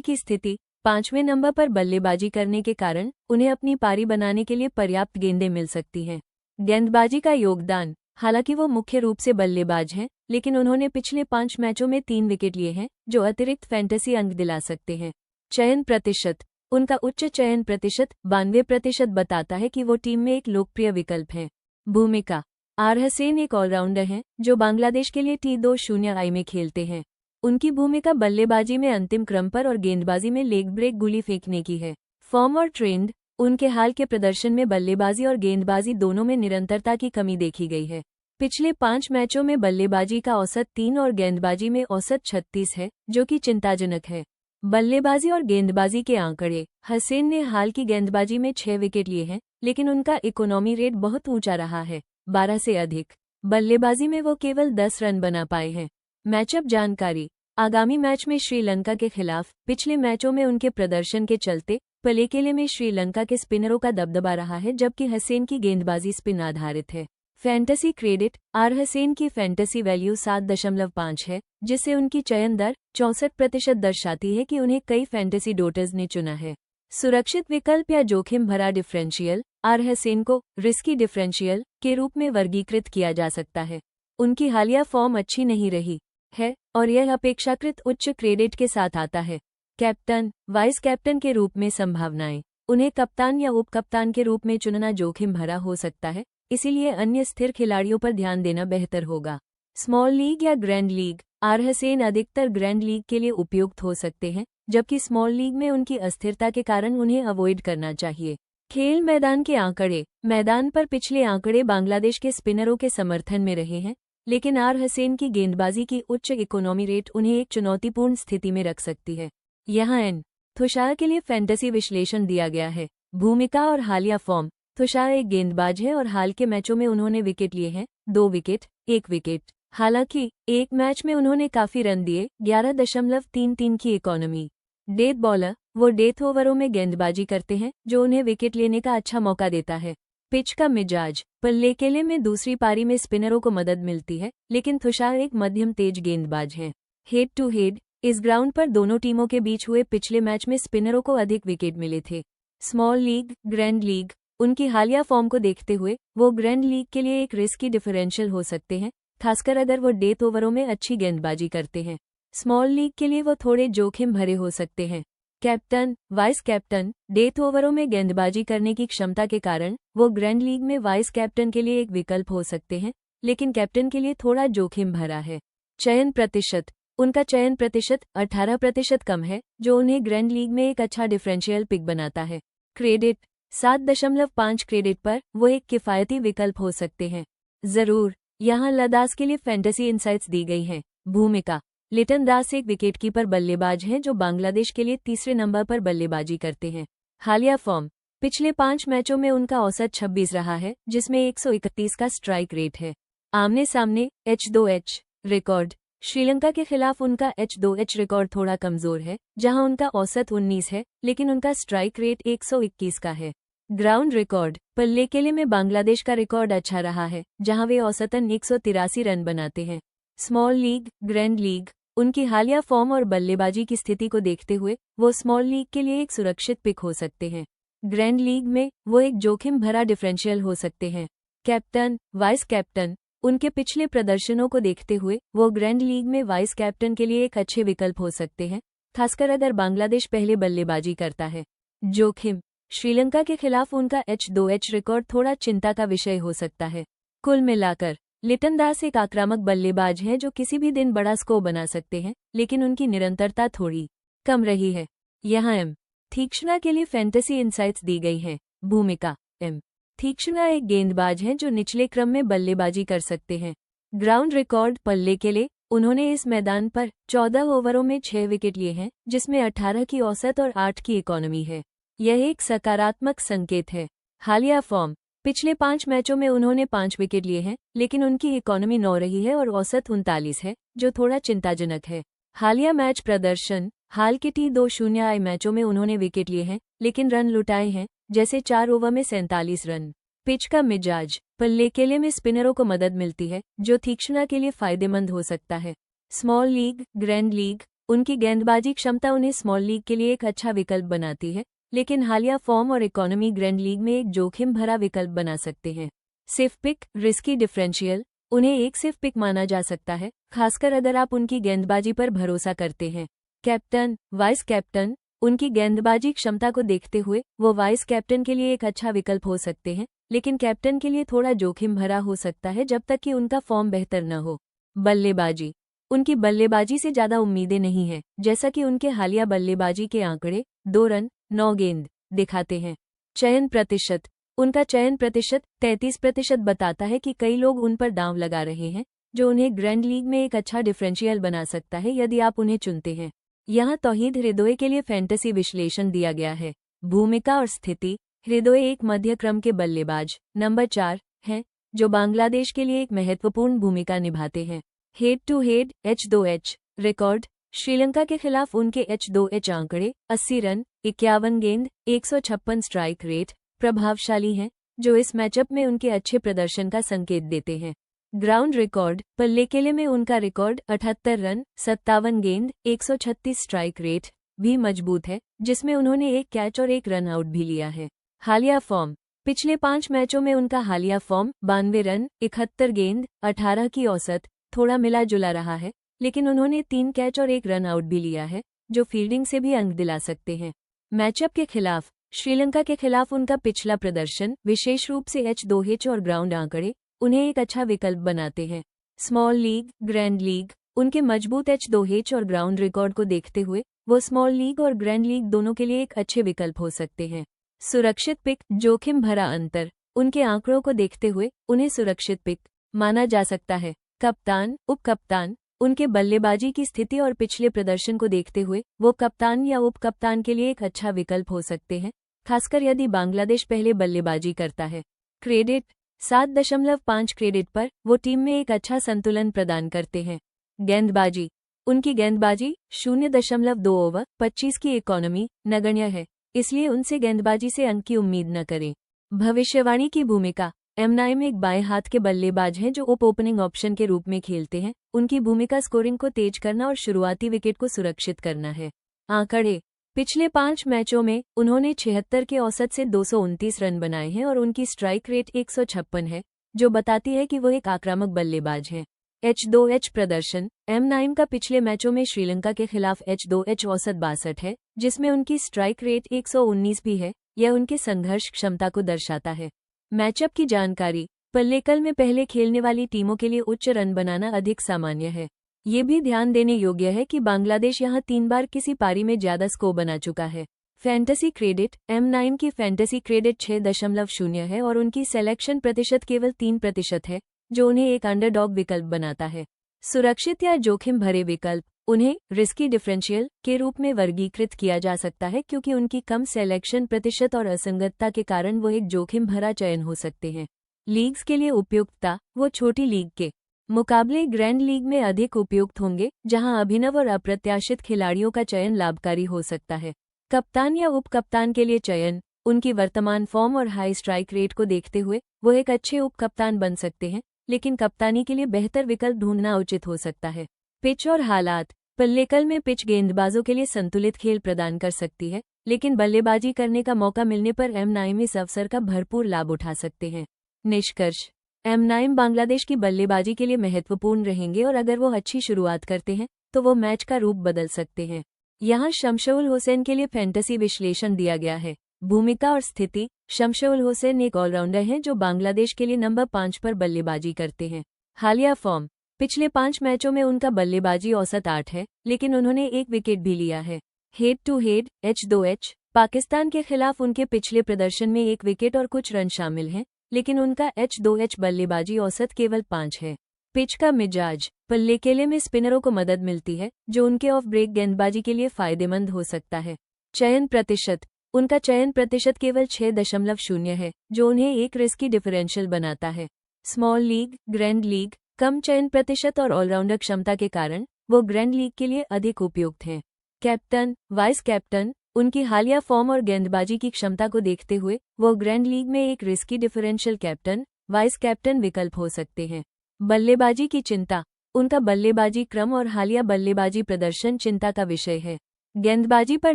की स्थिति। 5वें नंबर पर बल्लेबाजी करने के कारण उन्हें अपनी पारी बनाने के लिए पर्याप्त गेंदें मिल सकती हैं। गेंदबाजी का योगदान। हालांकि वो मुख्य रूप से बल्लेबाज हैं, लेकिन उन्होंने पिछले 5 मैचों में 3 विकेट लिए हैं, जो अतिरिक्त फैंटेसी अंक दिला सकते हैं। चयन प्रतिशत। उनका उच्च चयन प्रतिशत 92% बताता है कि वो टीम में एक लोकप्रिय विकल्प हैं। भूमिका। आर हसैन एक ऑलराउंडर हैं जो बांग्लादेश के लिए T20I में खेलते हैं। उनकी भूमिका बल्लेबाजी में अंतिम क्रम पर और गेंदबाजी में लेग ब्रेक गुली फेंकने की है। फॉर्म और ट्रेंड। उनके हाल के प्रदर्शन में बल्लेबाजी और गेंदबाजी दोनों में निरंतरता की कमी देखी गई है। पिछले 5 मैचों में बल्लेबाजी का औसत 3 और गेंदबाजी में औसत 36 है, जो कि चिंताजनक है। बल्लेबाजी और गेंदबाजी के आंकड़े। हसैन ने हाल की गेंदबाजी में 6 विकेट लिए हैं, लेकिन उनका इकोनॉमी रेट बहुत ऊंचा रहा है, 12 से अधिक। बल्लेबाजी में वो केवल 10 रन बना पाए हैं। मैचअप जानकारी। आगामी मैच में श्रीलंका के खिलाफ पिछले मैचों में उनके प्रदर्शन के चलते पलेकेले में श्रीलंका के स्पिनरों का दबदबा रहा है, जबकि हसैन की गेंदबाजी स्पिन आधारित है। Fantasy credit. आर हसैन की फैंटेसी वैल्यू 7.5 है, जिससे उनकी चयन दर 64% दर्शाती है कि उन्हें कई फैंटेसी डोटर्स ने चुना है। सुरक्षित विकल्प या जोखिम भरा डिफरेंशियल। आर हसैन को रिस्की डिफरेंशियल के रूप में वर्गीकृत किया जा सकता है। उनकी हालिया फॉर्म अच्छी नहीं रही है और यह अपेक्षाकृत उच्च क्रेडिट के साथ आता है। कैप्टन वाइस कैप्टन के रूप में संभावनाएं। उन्हें कप्तान या उप कप्तान के रूप में चुनना जोखिम भरा हो सकता है, इसीलिए अन्य स्थिर खिलाड़ियों पर ध्यान देना बेहतर होगा। स्मॉल लीग या ग्रैंड लीग। आर हसेन अधिकतर ग्रैंड लीग के लिए उपयुक्त हो सकते हैं, जबकि स्मॉल लीग में उनकी अस्थिरता के कारण उन्हें अवॉइड करना चाहिए। खेल मैदान के आंकड़े। मैदान पर पिछले आंकड़े बांग्लादेश के स्पिनरों के समर्थन में रहे हैं, लेकिन आर हसेन की गेंदबाजी की उच्च इकोनॉमी रेट उन्हें एक चुनौतीपूर्ण स्थिति में रख सकती है। यहाँ एन तुषार के लिए फैंटेसी विश्लेषण दिया गया है। भूमिका और हालिया फॉर्म। तुषार एक गेंदबाज है और हाल के मैचों में उन्होंने विकेट लिए हैं, 2 विकेट, 1 विकेट। हालांकि एक मैच में उन्होंने काफी रन दिए, 11.33 की इकोनॉमी। Death bowler. वो डेथ ओवरों में गेंदबाजी करते हैं, जो उन्हें विकेट लेने का अच्छा मौका देता है। पिच का मिजाज। पल्लेकेले में दूसरी पारी में स्पिनरों को मदद मिलती है, लेकिन तुषार एक मध्यम तेज गेंदबाज हैं। Head to head. इस ग्राउंड पर दोनों टीमों के बीच हुए पिछले मैच में स्पिनरों को अधिक विकेट मिले थे। Small league, grand league. उनकी हालिया फॉर्म को देखते हुए वो ग्रैंड लीग के लिए एक रिस्की डिफरेंशियल हो सकते हैं, खासकर अगर वो डेथ ओवरों में अच्छी गेंदबाजी करते हैं। स्मॉल लीग के लिए वो थोड़े जोखिम भरे हो सकते हैं। Captain, vice captain. डेथ ओवरों में गेंदबाजी करने की क्षमता के कारण वो ग्रैंड लीग में वाइस कैप्टन के लिए एक विकल्प हो सकते हैं, लेकिन कैप्टन के लिए थोड़ा जोखिम भरा है। चयन प्रतिशत। उनका चयन प्रतिशत 18% कम है, जो उन्हें ग्रैंड लीग में एक अच्छा डिफरेंशियल पिक बनाता है। क्रेडिट। 7.5 क्रेडिट पर वो एक किफ़ायती विकल्प हो सकते हैं। जरूर। यहाँ लदास के लिए फैंटेसी इंसाइट्स दी गई हैं। भूमिका। लिटन दास एक विकेटकीपर बल्लेबाज हैं जो बांग्लादेश के लिए तीसरे नंबर पर बल्लेबाजी करते हैं। हालिया फॉर्म। पिछले 5 मैचों में उनका औसत 26 रहा है, जिसमें 131 का स्ट्राइक रेट है। आमने सामने H2H रिकॉर्ड। श्रीलंका के खिलाफ उनका H2H रिकॉर्ड थोड़ा कमजोर है, जहां उनका औसत 19 है, लेकिन उनका स्ट्राइक रेट 121 का है। Ground record. पल्लेकेले में बांग्लादेश का रिकॉर्ड अच्छा रहा है, जहां वे औसतन 183 रन बनाते हैं। Small league, grand league. उनकी हालिया फॉर्म और बल्लेबाजी की स्थिति को देखते हुए वो स्मॉल लीग के लिए एक सुरक्षित पिक हो सकते हैं। ग्रैंड लीग में वो एक जोखिम भरा डिफरेंशियल हो सकते हैं। Captain, vice captain. उनके पिछले प्रदर्शनों को देखते हुए वो ग्रैंड लीग में वाइस कैप्टन के लिए एक अच्छे विकल्प हो सकते हैं, खासकर अगर बांग्लादेश पहले बल्लेबाजी करता है। जोखिम। श्रीलंका के खिलाफ उनका H2H रिकॉर्ड थोड़ा चिंता का विषय हो सकता है। कुल मिलाकर लिटन दास एक आक्रामक बल्लेबाज हैं जो किसी भी दिन बड़ा स्कोर बना सकते हैं, लेकिन उनकी निरंतरता थोड़ी कम रही है। यहाँ एम तीक्ष्णा के लिए फैंटेसी इंसाइट्स दी गई हैं। भूमिका। एम तीक्ष्णा एक गेंदबाज हैं जो निचले क्रम में बल्लेबाजी कर सकते हैं। Ground record. पल्लेकेले। उन्होंने इस मैदान पर 14 ओवरों में 6 विकेट लिए हैं, जिसमें 18 की औसत और 8 की इकोनॉमी है। यह एक सकारात्मक संकेत है। हालिया फॉर्म। पिछले 5 मैचों में उन्होंने 5 विकेट लिए हैं, लेकिन उनकी इकोनॉमी 9 रही है और औसत 39 है, जो थोड़ा चिंताजनक है। हालिया मैच प्रदर्शन। हाल के T20I मैचों में उन्होंने विकेट लिए हैं, लेकिन रन लुटाए हैं, जैसे 4 ओवर में 47 रन। पिच का मिजाज। पल्लेकेले में स्पिनरों को मदद मिलती है, जो तीक्ष्णा के लिए फायदेमंद हो सकता है। Small league, grand league. उनकी गेंदबाजी क्षमता उन्हें स्मॉल लीग के लिए एक अच्छा विकल्प बनाती है, लेकिन हालिया फॉर्म और इकोनॉमी ग्रैंड लीग में एक जोखिम भरा विकल्प बना सकते हैं। सिर्फ पिक, रिस्की डिफरेंशियल। उन्हें एक सिर्फ पिक माना जा सकता है, खासकर अगर आप उनकी गेंदबाजी पर भरोसा करते हैं। Captain, vice captain. उनकी गेंदबाजी क्षमता को देखते हुए वो वाइस कैप्टन के लिए एक अच्छा विकल्प हो सकते हैं, लेकिन कैप्टन के लिए थोड़ा जोखिम भरा हो सकता है जब तक कि उनका फॉर्म बेहतर न हो। बल्लेबाजी। उनकी बल्लेबाजी से ज्यादा उम्मीदें नहीं हैं, जैसा कि उनके हालिया बल्लेबाजी के आंकड़े 2 रन 9 गेंद दिखाते हैं। चयन प्रतिशत। उनका चयन प्रतिशत 33% बताता है कि कई लोग उन पर दांव लगा रहे हैं, जो उन्हें ग्रैंड लीग में एक अच्छा डिफरेंशियल बना सकता है यदि आप उन्हें चुनते हैं। यहाँ तौहीद हृदय के लिए फैंटेसी विश्लेषण दिया गया है। भूमिका और स्थिति। हृदय एक मध्य क्रम के बल्लेबाज नंबर 4 हैं, जो बांग्लादेश के लिए एक महत्वपूर्ण भूमिका निभाते हैं। Head to head H2H record. Sri Lanka के खिलाफ उनके H2H आंकड़े 80 रन, 51 गेंद, 156 स्ट्राइक रेट प्रभावशाली हैं, जो इस मैचअप में उनके अच्छे प्रदर्शन का संकेत देते हैं। Ground record. पल्लेकेले में उनका रिकॉर्ड 78 रन, 57 गेंद, 136 स्ट्राइक रेट भी मजबूत है, जिसमें उन्होंने 1 कैच और 1 रन आउट भी लिया है। हालिया फॉर्म। पिछले 5 मैचों में उनका हालिया फॉर्म 92 रन, 71 गेंद, 18 की औसत थोड़ा मिला जुला रहा है, लेकिन उन्होंने 3 कैच और 1 रन आउट भी लिया है, जो फील्डिंग से भी अंक दिला सकते हैं। मैचअप के खिलाफ। श्रीलंका के खिलाफ उनका पिछला प्रदर्शन, विशेष रूप से H2H और ग्राउंड आंकड़े, उन्हें एक अच्छा विकल्प बनाते हैं। स्मॉल लीग, ग्रैंड लीग, उनके मजबूत H2H और ग्राउंड रिकॉर्ड को देखते हुए वो स्मॉल लीग और ग्रैंड लीग दोनों के लिए एक अच्छे विकल्प हो सकते हैं। सुरक्षित पिक, जोखिम भरा अंतर, उनके आंकड़ों को देखते हुए उन्हें सुरक्षित पिक माना जा सकता है। कप्तान, उप कप्तान, उनके बल्लेबाजी की स्थिति और पिछले प्रदर्शन को देखते हुए वो कप्तान या उप कप्तान के लिए एक अच्छा विकल्प हो सकते हैं, खासकर यदि बांग्लादेश पहले बल्लेबाजी करता है। क्रेडिट, 7.5 क्रेडिट पर वो टीम में एक अच्छा संतुलन प्रदान करते हैं। गेंदबाजी, उनकी गेंदबाजी 0.2 ओवर 25 की इकोनॉमी नगण्य है, इसलिए उनसे गेंदबाजी से अंक की उम्मीद न करें। भविष्यवाणी की भूमिका, एम9 एक बाएं हाथ के बल्लेबाज हैं जो ओपनिंग ऑप्शन के रूप में खेलते हैं। उनकी भूमिका स्कोरिंग को तेज करना और शुरुआती विकेट को सुरक्षित करना है। आंकड़े, पिछले 5 मैचों में उन्होंने 76 के औसत से 229 रन बनाए हैं और उनकी स्ट्राइक रेट 156 है, जो बताती है कि वो एक आक्रामक बल्लेबाज हैं। H2H प्रदर्शन, एम9 का पिछले मैचों में श्रीलंका के खिलाफ H2H औसत 62 है, जिसमें उनकी स्ट्राइक रेट 119 भी है। यह उनके संघर्ष क्षमता को दर्शाता है। मैचअप की जानकारी, पल्लेकल में पहले खेलने वाली टीमों के लिए उच्च रन बनाना अधिक सामान्य है। ये भी ध्यान देने योग्य है कि बांग्लादेश यहां 3 बार किसी पारी में ज्यादा स्कोर बना चुका है। फैंटेसी क्रेडिट, एम9 की फैंटेसी क्रेडिट 6.0 है और उनकी सिलेक्शन प्रतिशत केवल 3% है, जो उन्हें एक अंडरडॉग विकल्प बनाता है। सुरक्षित या जोखिम भरे विकल्प, उन्हें रिस्की डिफरेंशियल के रूप में वर्गीकृत किया जा सकता है क्योंकि उनकी कम सिलेक्शन प्रतिशत और असंगतता के कारण वो एक जोखिम भरा चयन हो सकते हैं। लीग्स के लिए उपयुक्तता, वो छोटी लीग के मुकाबले ग्रैंड लीग में अधिक उपयुक्त होंगे, जहां अभिनव और अप्रत्याशित खिलाड़ियों का चयन लाभकारी हो सकता है। कप्तान या उप कप्तान के लिए चयन, उनकी वर्तमान फॉर्म और हाई स्ट्राइक रेट को देखते हुए वो एक अच्छे उप कप्तान बन सकते हैं, लेकिन कप्तानी के लिए बेहतर विकल्प ढूंढना उचित हो सकता है। पिच और हालात, पल्लेकल में पिच गेंदबाजों के लिए संतुलित खेल प्रदान कर सकती है, लेकिन बल्लेबाजी करने का मौका मिलने पर एम9 इस अवसर का भरपूर लाभ उठा सकते हैं। निष्कर्ष, एम9 बांग्लादेश की बल्लेबाजी के लिए महत्वपूर्ण रहेंगे और अगर वो अच्छी शुरुआत करते हैं तो वो मैच का रूप बदल सकते हैं। यहाँ शमशुल हुसैन के लिए फैंटेसी विश्लेषण दिया गया है। भूमिका और स्थिति, शमशुल हुसैन एक ऑलराउंडर हैं जो बांग्लादेश के लिए नंबर 5 पर बल्लेबाजी करते हैं। हालिया फॉर्म, पिछले 5 मैचों में उनका बल्लेबाजी औसत 8 है, लेकिन उन्होंने एक विकेट भी लिया है। Head to head, H2H, Pakistan के खिलाफ उनके पिछले प्रदर्शन में 1 विकेट और कुछ रन शामिल हैं, लेकिन उनका H2H बल्लेबाजी औसत केवल 5 है। पिच का मिजाज, पल्लेकेले में स्पिनरों को मदद मिलती है, जो उनके ऑफ ब्रेक गेंदबाजी के लिए फायदेमंद हो सकता है। चयन प्रतिशत, उनका चयन प्रतिशत केवल 6.0 है, जो उन्हें एक रिस्की डिफरेंशियल बनाता है। स्मॉल लीग, ग्रैंड लीग, कम चयन प्रतिशत और ऑलराउंडर क्षमता के कारण वो ग्रैंड लीग के लिए अधिक उपयुक्त हैं। कैप्टन, वाइस कैप्टन, उनकी हालिया फॉर्म और गेंदबाजी की क्षमता को देखते हुए वो ग्रैंड लीग में एक risky differential captain, vice captain विकल्प हो सकते हैं। बल्लेबाजी की चिंता, उनका बल्लेबाजी क्रम और हालिया बल्लेबाजी प्रदर्शन चिंता का विषय है। गेंदबाजी पर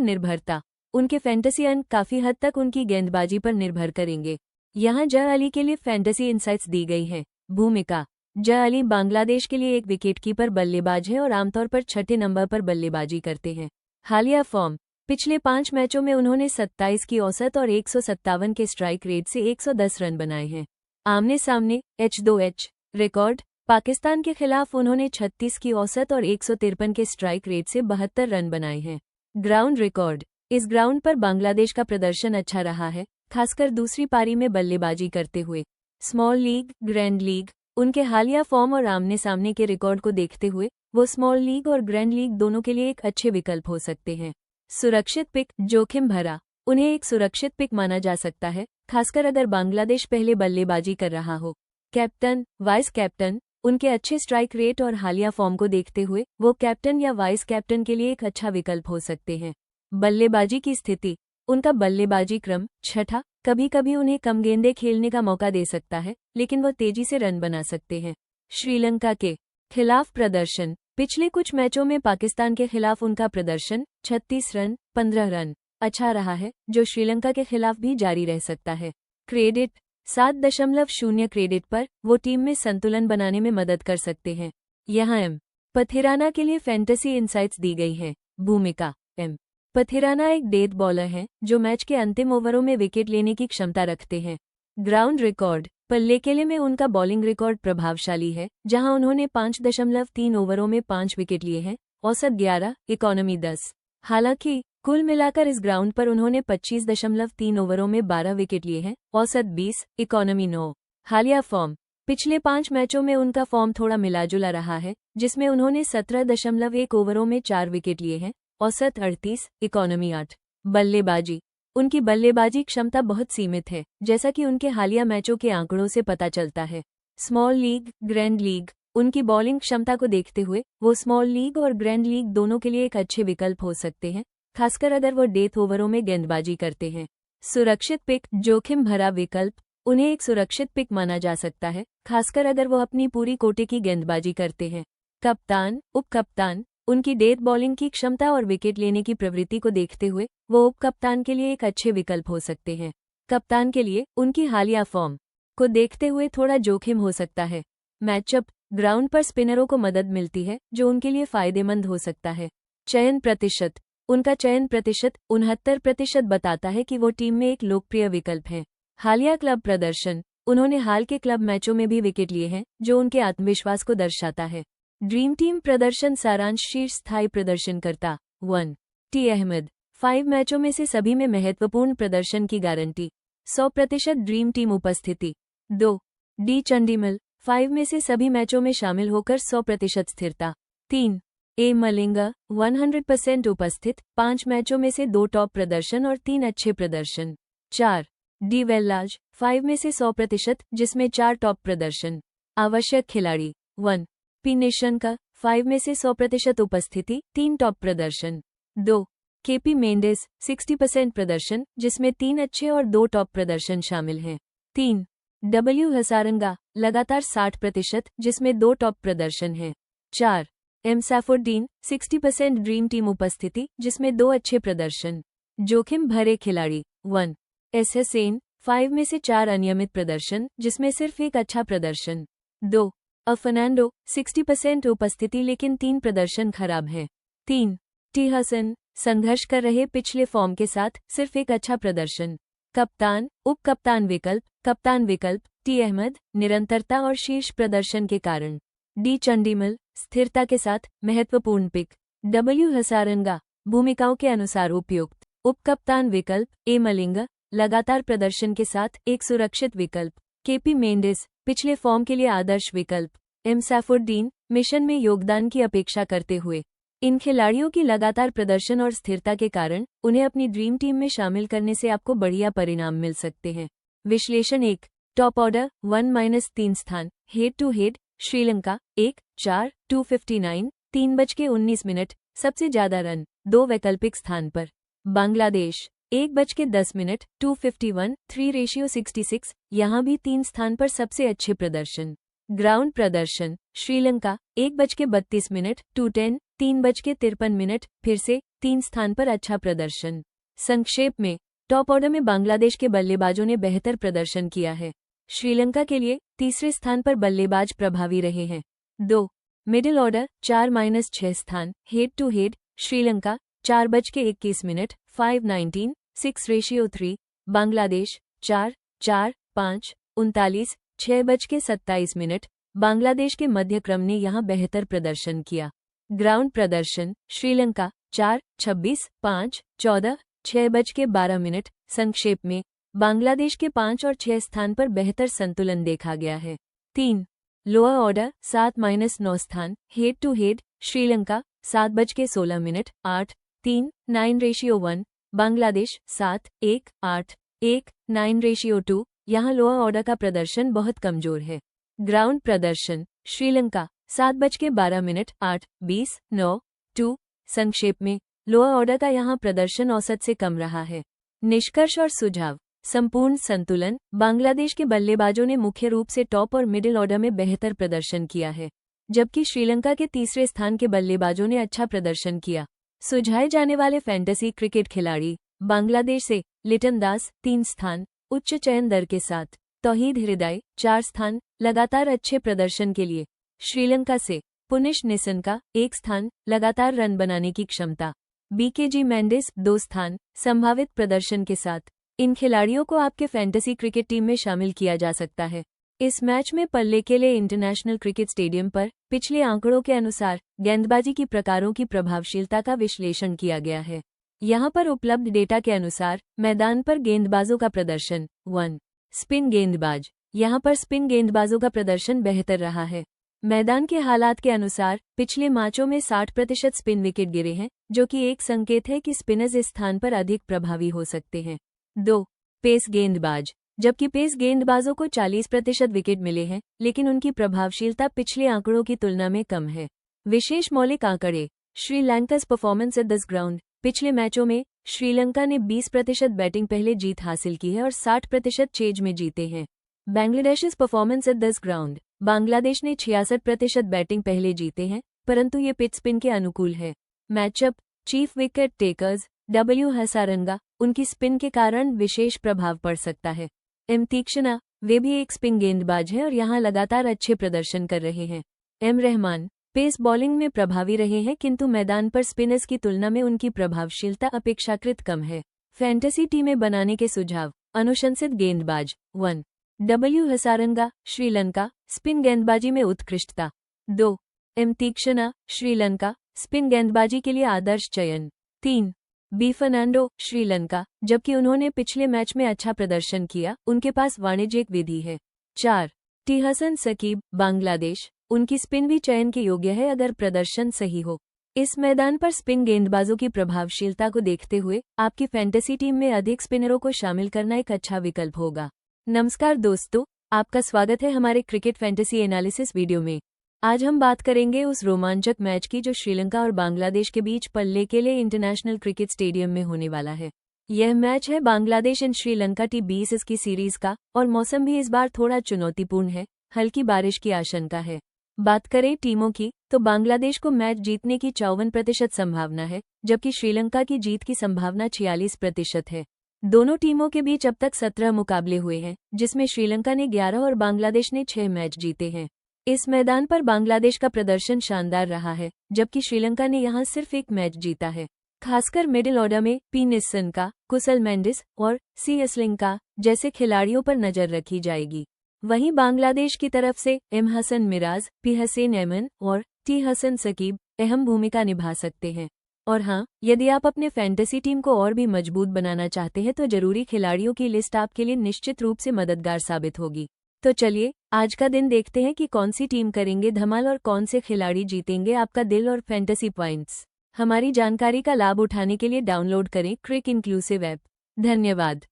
निर्भरता, उनके फैंटेसी अंक काफी हद तक उनकी गेंदबाजी पर निर्भर करेंगे। यहाँ जय अली के लिए फैंटेसी इंसाइट्स दी गई है। भूमिका, जय अली बांग्लादेश के लिए एक विकेटकीपर बल्लेबाज है और आमतौर पर 6 नंबर पर बल्लेबाजी करते हैं। हालिया फॉर्म, पिछले 5 मैचों में उन्होंने 27 की औसत और 157 के स्ट्राइक रेट से 110 रन बनाए हैं। आमने सामने, H2H रिकॉर्ड, पाकिस्तान के खिलाफ उन्होंने 36 की औसत और 153 के स्ट्राइक रेट से 72 रन बनाए हैं। ग्राउंड रिकॉर्ड, इस ग्राउंड पर बांग्लादेश का प्रदर्शन अच्छा रहा है, खासकर दूसरी पारी में बल्लेबाजी करते हुए। स्मॉल लीग, ग्रैंड लीग, उनके हालिया फॉर्म और आमने सामने के रिकॉर्ड को देखते हुए वो स्मॉल लीग और ग्रैंड लीग दोनों के लिए एक अच्छे विकल्प हो सकते हैं। सुरक्षित पिक, जोखिम भरा, उन्हें एक सुरक्षित पिक माना जा सकता है, खासकर अगर बांग्लादेश पहले बल्लेबाजी कर रहा हो। कैप्टन, वाइस कैप्टन, उनके अच्छे स्ट्राइक रेट और हालिया फॉर्म को देखते हुए वो कैप्टन या वाइस कैप्टन के लिए एक अच्छा विकल्प हो सकते हैं। बल्लेबाजी की स्थिति, उनका बल्लेबाजी क्रम 6, कभी कभी उन्हें कम गेंदें खेलने का मौका दे सकता है, लेकिन वो तेजी से रन बना सकते हैं। श्रीलंका के खिलाफ प्रदर्शन, पिछले कुछ मैचों में पाकिस्तान के खिलाफ उनका प्रदर्शन 36 रन, 15 रन अच्छा रहा है, जो श्रीलंका के खिलाफ भी जारी रह सकता है। क्रेडिट, 7.0 क्रेडिट पर वो टीम में संतुलन बनाने में मदद कर सकते हैं। यहाँ एम पथिराना के लिए फैंटेसी इंसाइट्स दी गई है। भूमिका, एम पथिराना एक डेथ बॉलर हैं जो मैच के अंतिम ओवरों में विकेट लेने की क्षमता रखते हैं। ग्राउंड रिकॉर्ड, पल्लेकेले में उनका बॉलिंग रिकॉर्ड प्रभावशाली है, जहां उन्होंने 5.3 ओवरों में 5 विकेट लिए हैं, औसत 11, इकोनॉमी 10। हालांकि कुल मिलाकर इस ग्राउंड पर उन्होंने 25.3 ओवरों में 12 विकेट लिए हैं, औसत 20, इकोनॉमी 9। हालिया फॉर्म। पिछले 5 मैचों में उनका फॉर्म थोड़ा मिलाजुला रहा है, जिसमें उन्होंने 17.1 ओवरों में 4 विकेट लिए हैं, औसत 38, इकोनॉमी 8। बल्लेबाजी। उनकी बल्लेबाजी क्षमता बहुत सीमित है, जैसा कि उनके हालिया मैचों के आंकड़ों से पता चलता है। Small league, grand league. उनकी बॉलिंग क्षमता को देखते हुए वो स्मॉल लीग और ग्रैंड लीग दोनों के लिए एक अच्छे विकल्प हो सकते हैं, खासकर अगर वो डेथ ओवरों में गेंदबाजी करते हैं। सुरक्षित पिक, जोखिम भरा विकल्प। उन्हें एक सुरक्षित पिक माना जा सकता है, खासकर अगर वो अपनी पूरी कोटे की गेंदबाजी करते हैं। कप्तान, उप कप्तान। उनकी डेथ बॉलिंग की क्षमता और विकेट लेने की प्रवृत्ति को देखते हुए वो उप कप्तान के लिए एक अच्छे विकल्प हो सकते हैं। कप्तान के लिए उनकी हालिया फॉर्म को देखते हुए थोड़ा जोखिम हो सकता है। मैचअप। ग्राउंड पर स्पिनरों को मदद मिलती है, जो उनके लिए फायदेमंद हो सकता है। चयन प्रतिशत। उनका चयन प्रतिशत 69% बताता है कि वो टीम में एक लोकप्रिय विकल्प हैं। हालिया क्लब प्रदर्शन। उन्होंने हाल के क्लब मैचों में भी विकेट लिए हैं, जो उनके आत्मविश्वास को दर्शाता है। ड्रीम टीम प्रदर्शन सारांश। शीर्ष स्थायी प्रदर्शनकर्ता 1 टी अहमद। 5 मैचों में से सभी में महत्वपूर्ण प्रदर्शन की गारंटी। 100% ड्रीम टीम उपस्थिति। 2 डी चंडीमल। 5 में से सभी मैचों में शामिल होकर 100% स्थिरता। 3 ए मलिंगा। 100% उपस्थित, 5 मैचों में से 2 टॉप प्रदर्शन और 3 अच्छे प्रदर्शन। 4 डी वेल्लाज। 5 में से 100%, जिसमें 4 टॉप प्रदर्शन। आवश्यक खिलाड़ी 1 पी निशंका। 5 में से 100% उपस्थिति, 3 टॉप प्रदर्शन। 2 केपी मेंडेस। 60% प्रदर्शन, जिसमें 3 अच्छे और 2 टॉप प्रदर्शन शामिल हैं। 3 डब्ल्यू हसारंगा। लगातार 60%, जिसमें 2 टॉप प्रदर्शन हैं। 4 एम सैफुद्दीन। 60% ड्रीम टीम उपस्थिति, जिसमें 2 अच्छे प्रदर्शन। जोखिम भरे खिलाड़ी 1 एस हसैन। 5 में से 4 अनियमित प्रदर्शन, जिसमें सिर्फ एक अच्छा प्रदर्शन। 2 फर्नांडो। 60% उपस्थिति, लेकिन 3 प्रदर्शन खराब हैं। 3 टी हसन। संघर्ष कर रहे पिछले फॉर्म के साथ, सिर्फ एक अच्छा प्रदर्शन। कप्तान, उप कप्तान विकल्प। कप्तान विकल्प टी अहमद। निरंतरता और शीर्ष प्रदर्शन के कारण। डी चंडीमल। स्थिरता के साथ, महत्वपूर्ण पिक। डब्ल्यू हसारंगा। भूमिकाओं के अनुसार उपयुक्त। उप कप्तान विकल्प ए मलिंगा। लगातार प्रदर्शन के साथ एक सुरक्षित विकल्प। KP Mendes. पिछले फॉर्म के लिए आदर्श विकल्प। एम सैफुद्दीन। मिशन में योगदान की अपेक्षा करते हुए। इन खिलाड़ियों की लगातार प्रदर्शन और स्थिरता के कारण उन्हें अपनी ड्रीम टीम में शामिल करने से आपको बढ़िया परिणाम मिल सकते हैं। विश्लेषण 1 टॉप ऑर्डर 1-3 स्थान। हेड टू हेड श्रीलंका 1-4 259 3:19 सबसे ज्यादा रन 2 वैकल्पिक स्थान पर। बांग्लादेश 1:10 251 3:66 यहाँ भी 3 स्थान पर सबसे अच्छे प्रदर्शन। ग्राउंड प्रदर्शन श्रीलंका 1:32 210 3:53 फिर से 3 स्थान पर अच्छा प्रदर्शन। संक्षेप में टॉप ऑर्डर में बांग्लादेश के बल्लेबाजों ने बेहतर प्रदर्शन किया है। श्रीलंका के लिए तीसरे स्थान पर बल्लेबाज प्रभावी रहे हैं। 2 मिडिल ऑर्डर 4-6 स्थान। Head to head Sri Lanka 4:21 519 6:3 Bangladesh 4-4-5 39 6:27 Bangladesh के मध्य क्रम ने यहां बेहतर प्रदर्शन किया। ग्राउंड प्रदर्शन श्रीलंका 4-26 5-14 6:12 संक्षेप में बांग्लादेश के 5 और 6 स्थान पर बेहतर संतुलन देखा गया है। 3 लोअर ऑर्डर 7-9 स्थान। Head to head Sri Lanka 7:16 8-3 9:1 Bangladesh 7-1-8-1 9:2 यहाँ लोअर ऑर्डर का प्रदर्शन बहुत कमजोर है। ग्राउंड प्रदर्शन श्रीलंका 7:12 8-20 9-2 संक्षेप में लोअर ऑर्डर का यहाँ प्रदर्शन औसत से कम रहा है। निष्कर्ष और सुझाव। संपूर्ण संतुलन बांग्लादेश के बल्लेबाजों ने मुख्य रूप से टॉप और मिडिल ऑर्डर में बेहतर प्रदर्शन किया है, जबकि श्रीलंका के तीसरे स्थान के बल्लेबाजों ने अच्छा प्रदर्शन किया। सुझाए जाने वाले फैंटेसी क्रिकेट खिलाड़ी बांग्लादेश से लिटन दास 3 स्थान उच्च चयन दर के साथ। तौहीद हृदय 4 स्थान लगातार अच्छे प्रदर्शन के लिए। श्रीलंका से पुनिश निसनका 1 स्थान लगातार रन बनाने की क्षमता। बीकेजी मेंडिस 2 स्थान संभावित प्रदर्शन के साथ। इन खिलाड़ियों को आपके फैंटेसी क्रिकेट टीम में शामिल किया जा सकता है। इस मैच में पल्ले के लिए इंटरनेशनल क्रिकेट स्टेडियम पर पिछले आंकड़ों के अनुसार गेंदबाजी की प्रकारों की प्रभावशीलता का विश्लेषण किया गया है। यहाँ पर उपलब्ध डेटा के अनुसार मैदान पर गेंदबाजों का प्रदर्शन 1. स्पिन गेंदबाज। यहाँ पर स्पिन गेंदबाजों का प्रदर्शन बेहतर रहा है। मैदान के हालात के अनुसार पिछले मैचों में 60% स्पिन विकेट गिरे हैं, जो कि एक संकेत है कि स्पिनर्स इस स्थान पर अधिक प्रभावी हो सकते हैं। 2. पेस गेंदबाज। जबकि पेस गेंदबाजों को 40% विकेट मिले हैं, लेकिन उनकी प्रभावशीलता पिछले आंकड़ों की तुलना में कम है। विशेष मौलिक आंकड़े। श्रीलंका's परफॉर्मेंस एट दिस ग्राउंड। पिछले मैचों में श्रीलंका ने 20% बैटिंग पहले जीत हासिल की है और 60% चेज में जीते हैं। Bangladesh's performance at this ground. Bangladesh ने 66% बैटिंग पहले जीते हैं, परंतु ये पिच स्पिन के अनुकूल है। Matchup. Chief wicket takers W Hasaranga. उनकी स्पिन के कारण विशेष प्रभाव पड़ सकता है। M तीक्ष्णा। वे भी एक स्पिन गेंदबाज हैं और यहाँ लगातार अच्छे प्रदर्शन कर रहे हैं। M रहमान। पेस बॉलिंग में प्रभावी रहे हैं, किंतु मैदान पर स्पिनर्स की तुलना में उनकी प्रभावशीलता अपेक्षाकृत कम है। फैंटेसी टीमें बनाने के सुझाव। अनुशंसित गेंदबाज 1. W हसारंगा, श्रीलंका, स्पिन गेंदबाजी में उत्कृष्टता। 2. M तीक्ष्णा, श्रीलंका, स्पिन गेंदबाजी के लिए आदर्श चयन। 3. B फर्नांडो, श्रीलंका, जबकि उन्होंने पिछले मैच में अच्छा प्रदर्शन किया, उनके पास वाणिज्यिक विधि है। 4. T हसन सकीब, बांग्लादेश, उनकी स्पिन भी चयन के योग्य है अगर प्रदर्शन सही हो। इस मैदान पर स्पिन गेंदबाजों की प्रभावशीलता को देखते हुए आपकी फैंटेसी टीम में अधिक स्पिनरों को शामिल करना एक अच्छा विकल्प होगा। नमस्कार दोस्तों, आपका स्वागत है हमारे क्रिकेट फैंटेसी एनालिसिस वीडियो में। आज हम बात करेंगे उस रोमांचक मैच की जो श्रीलंका और बांग्लादेश के बीच पल्ले के लिए इंटरनेशनल क्रिकेट स्टेडियम में होने वाला है। यह मैच है बांग्लादेश एंड श्रीलंका T20 की सीरीज का और मौसम भी इस बार थोड़ा चुनौतीपूर्ण है, हल्की बारिश की आशंका है। बात करें टीमों की तो बांग्लादेश को मैच जीतने की 54% संभावना है, जबकि श्रीलंका की जीत की संभावना 46% है। दोनों टीमों के बीच अब तक 17 मुकाबले हुए हैं, जिसमें श्रीलंका ने 11 और बांग्लादेश ने 6 मैच जीते हैं। इस मैदान पर बांग्लादेश का प्रदर्शन शानदार रहा है, जबकि श्रीलंका ने यहां सिर्फ एक मैच जीता है। खासकर मिडिल ऑर्डर में P निस्सनका, कुशल मेंडिस और C असलिंका जैसे खिलाड़ियों पर नजर रखी जाएगी। वहीं बांग्लादेश की तरफ से M हसन मिराज, P हसन एमन और T हसन सकीब अहम भूमिका निभा सकते हैं। और हाँ, यदि आप अपने फैंटेसी टीम को और भी मजबूत बनाना चाहते हैं तो जरूरी खिलाड़ियों की लिस्ट आपके लिए निश्चित रूप से मददगार साबित होगी। तो चलिए आज का दिन देखते हैं कि कौन सी टीम करेंगे धमाल और कौन से खिलाड़ी जीतेंगे आपका दिल और फैंटेसी पॉइंट्स। हमारी जानकारी का लाभ उठाने के लिए डाउनलोड करें क्रिक इंक्लूसिव ऐप। धन्यवाद।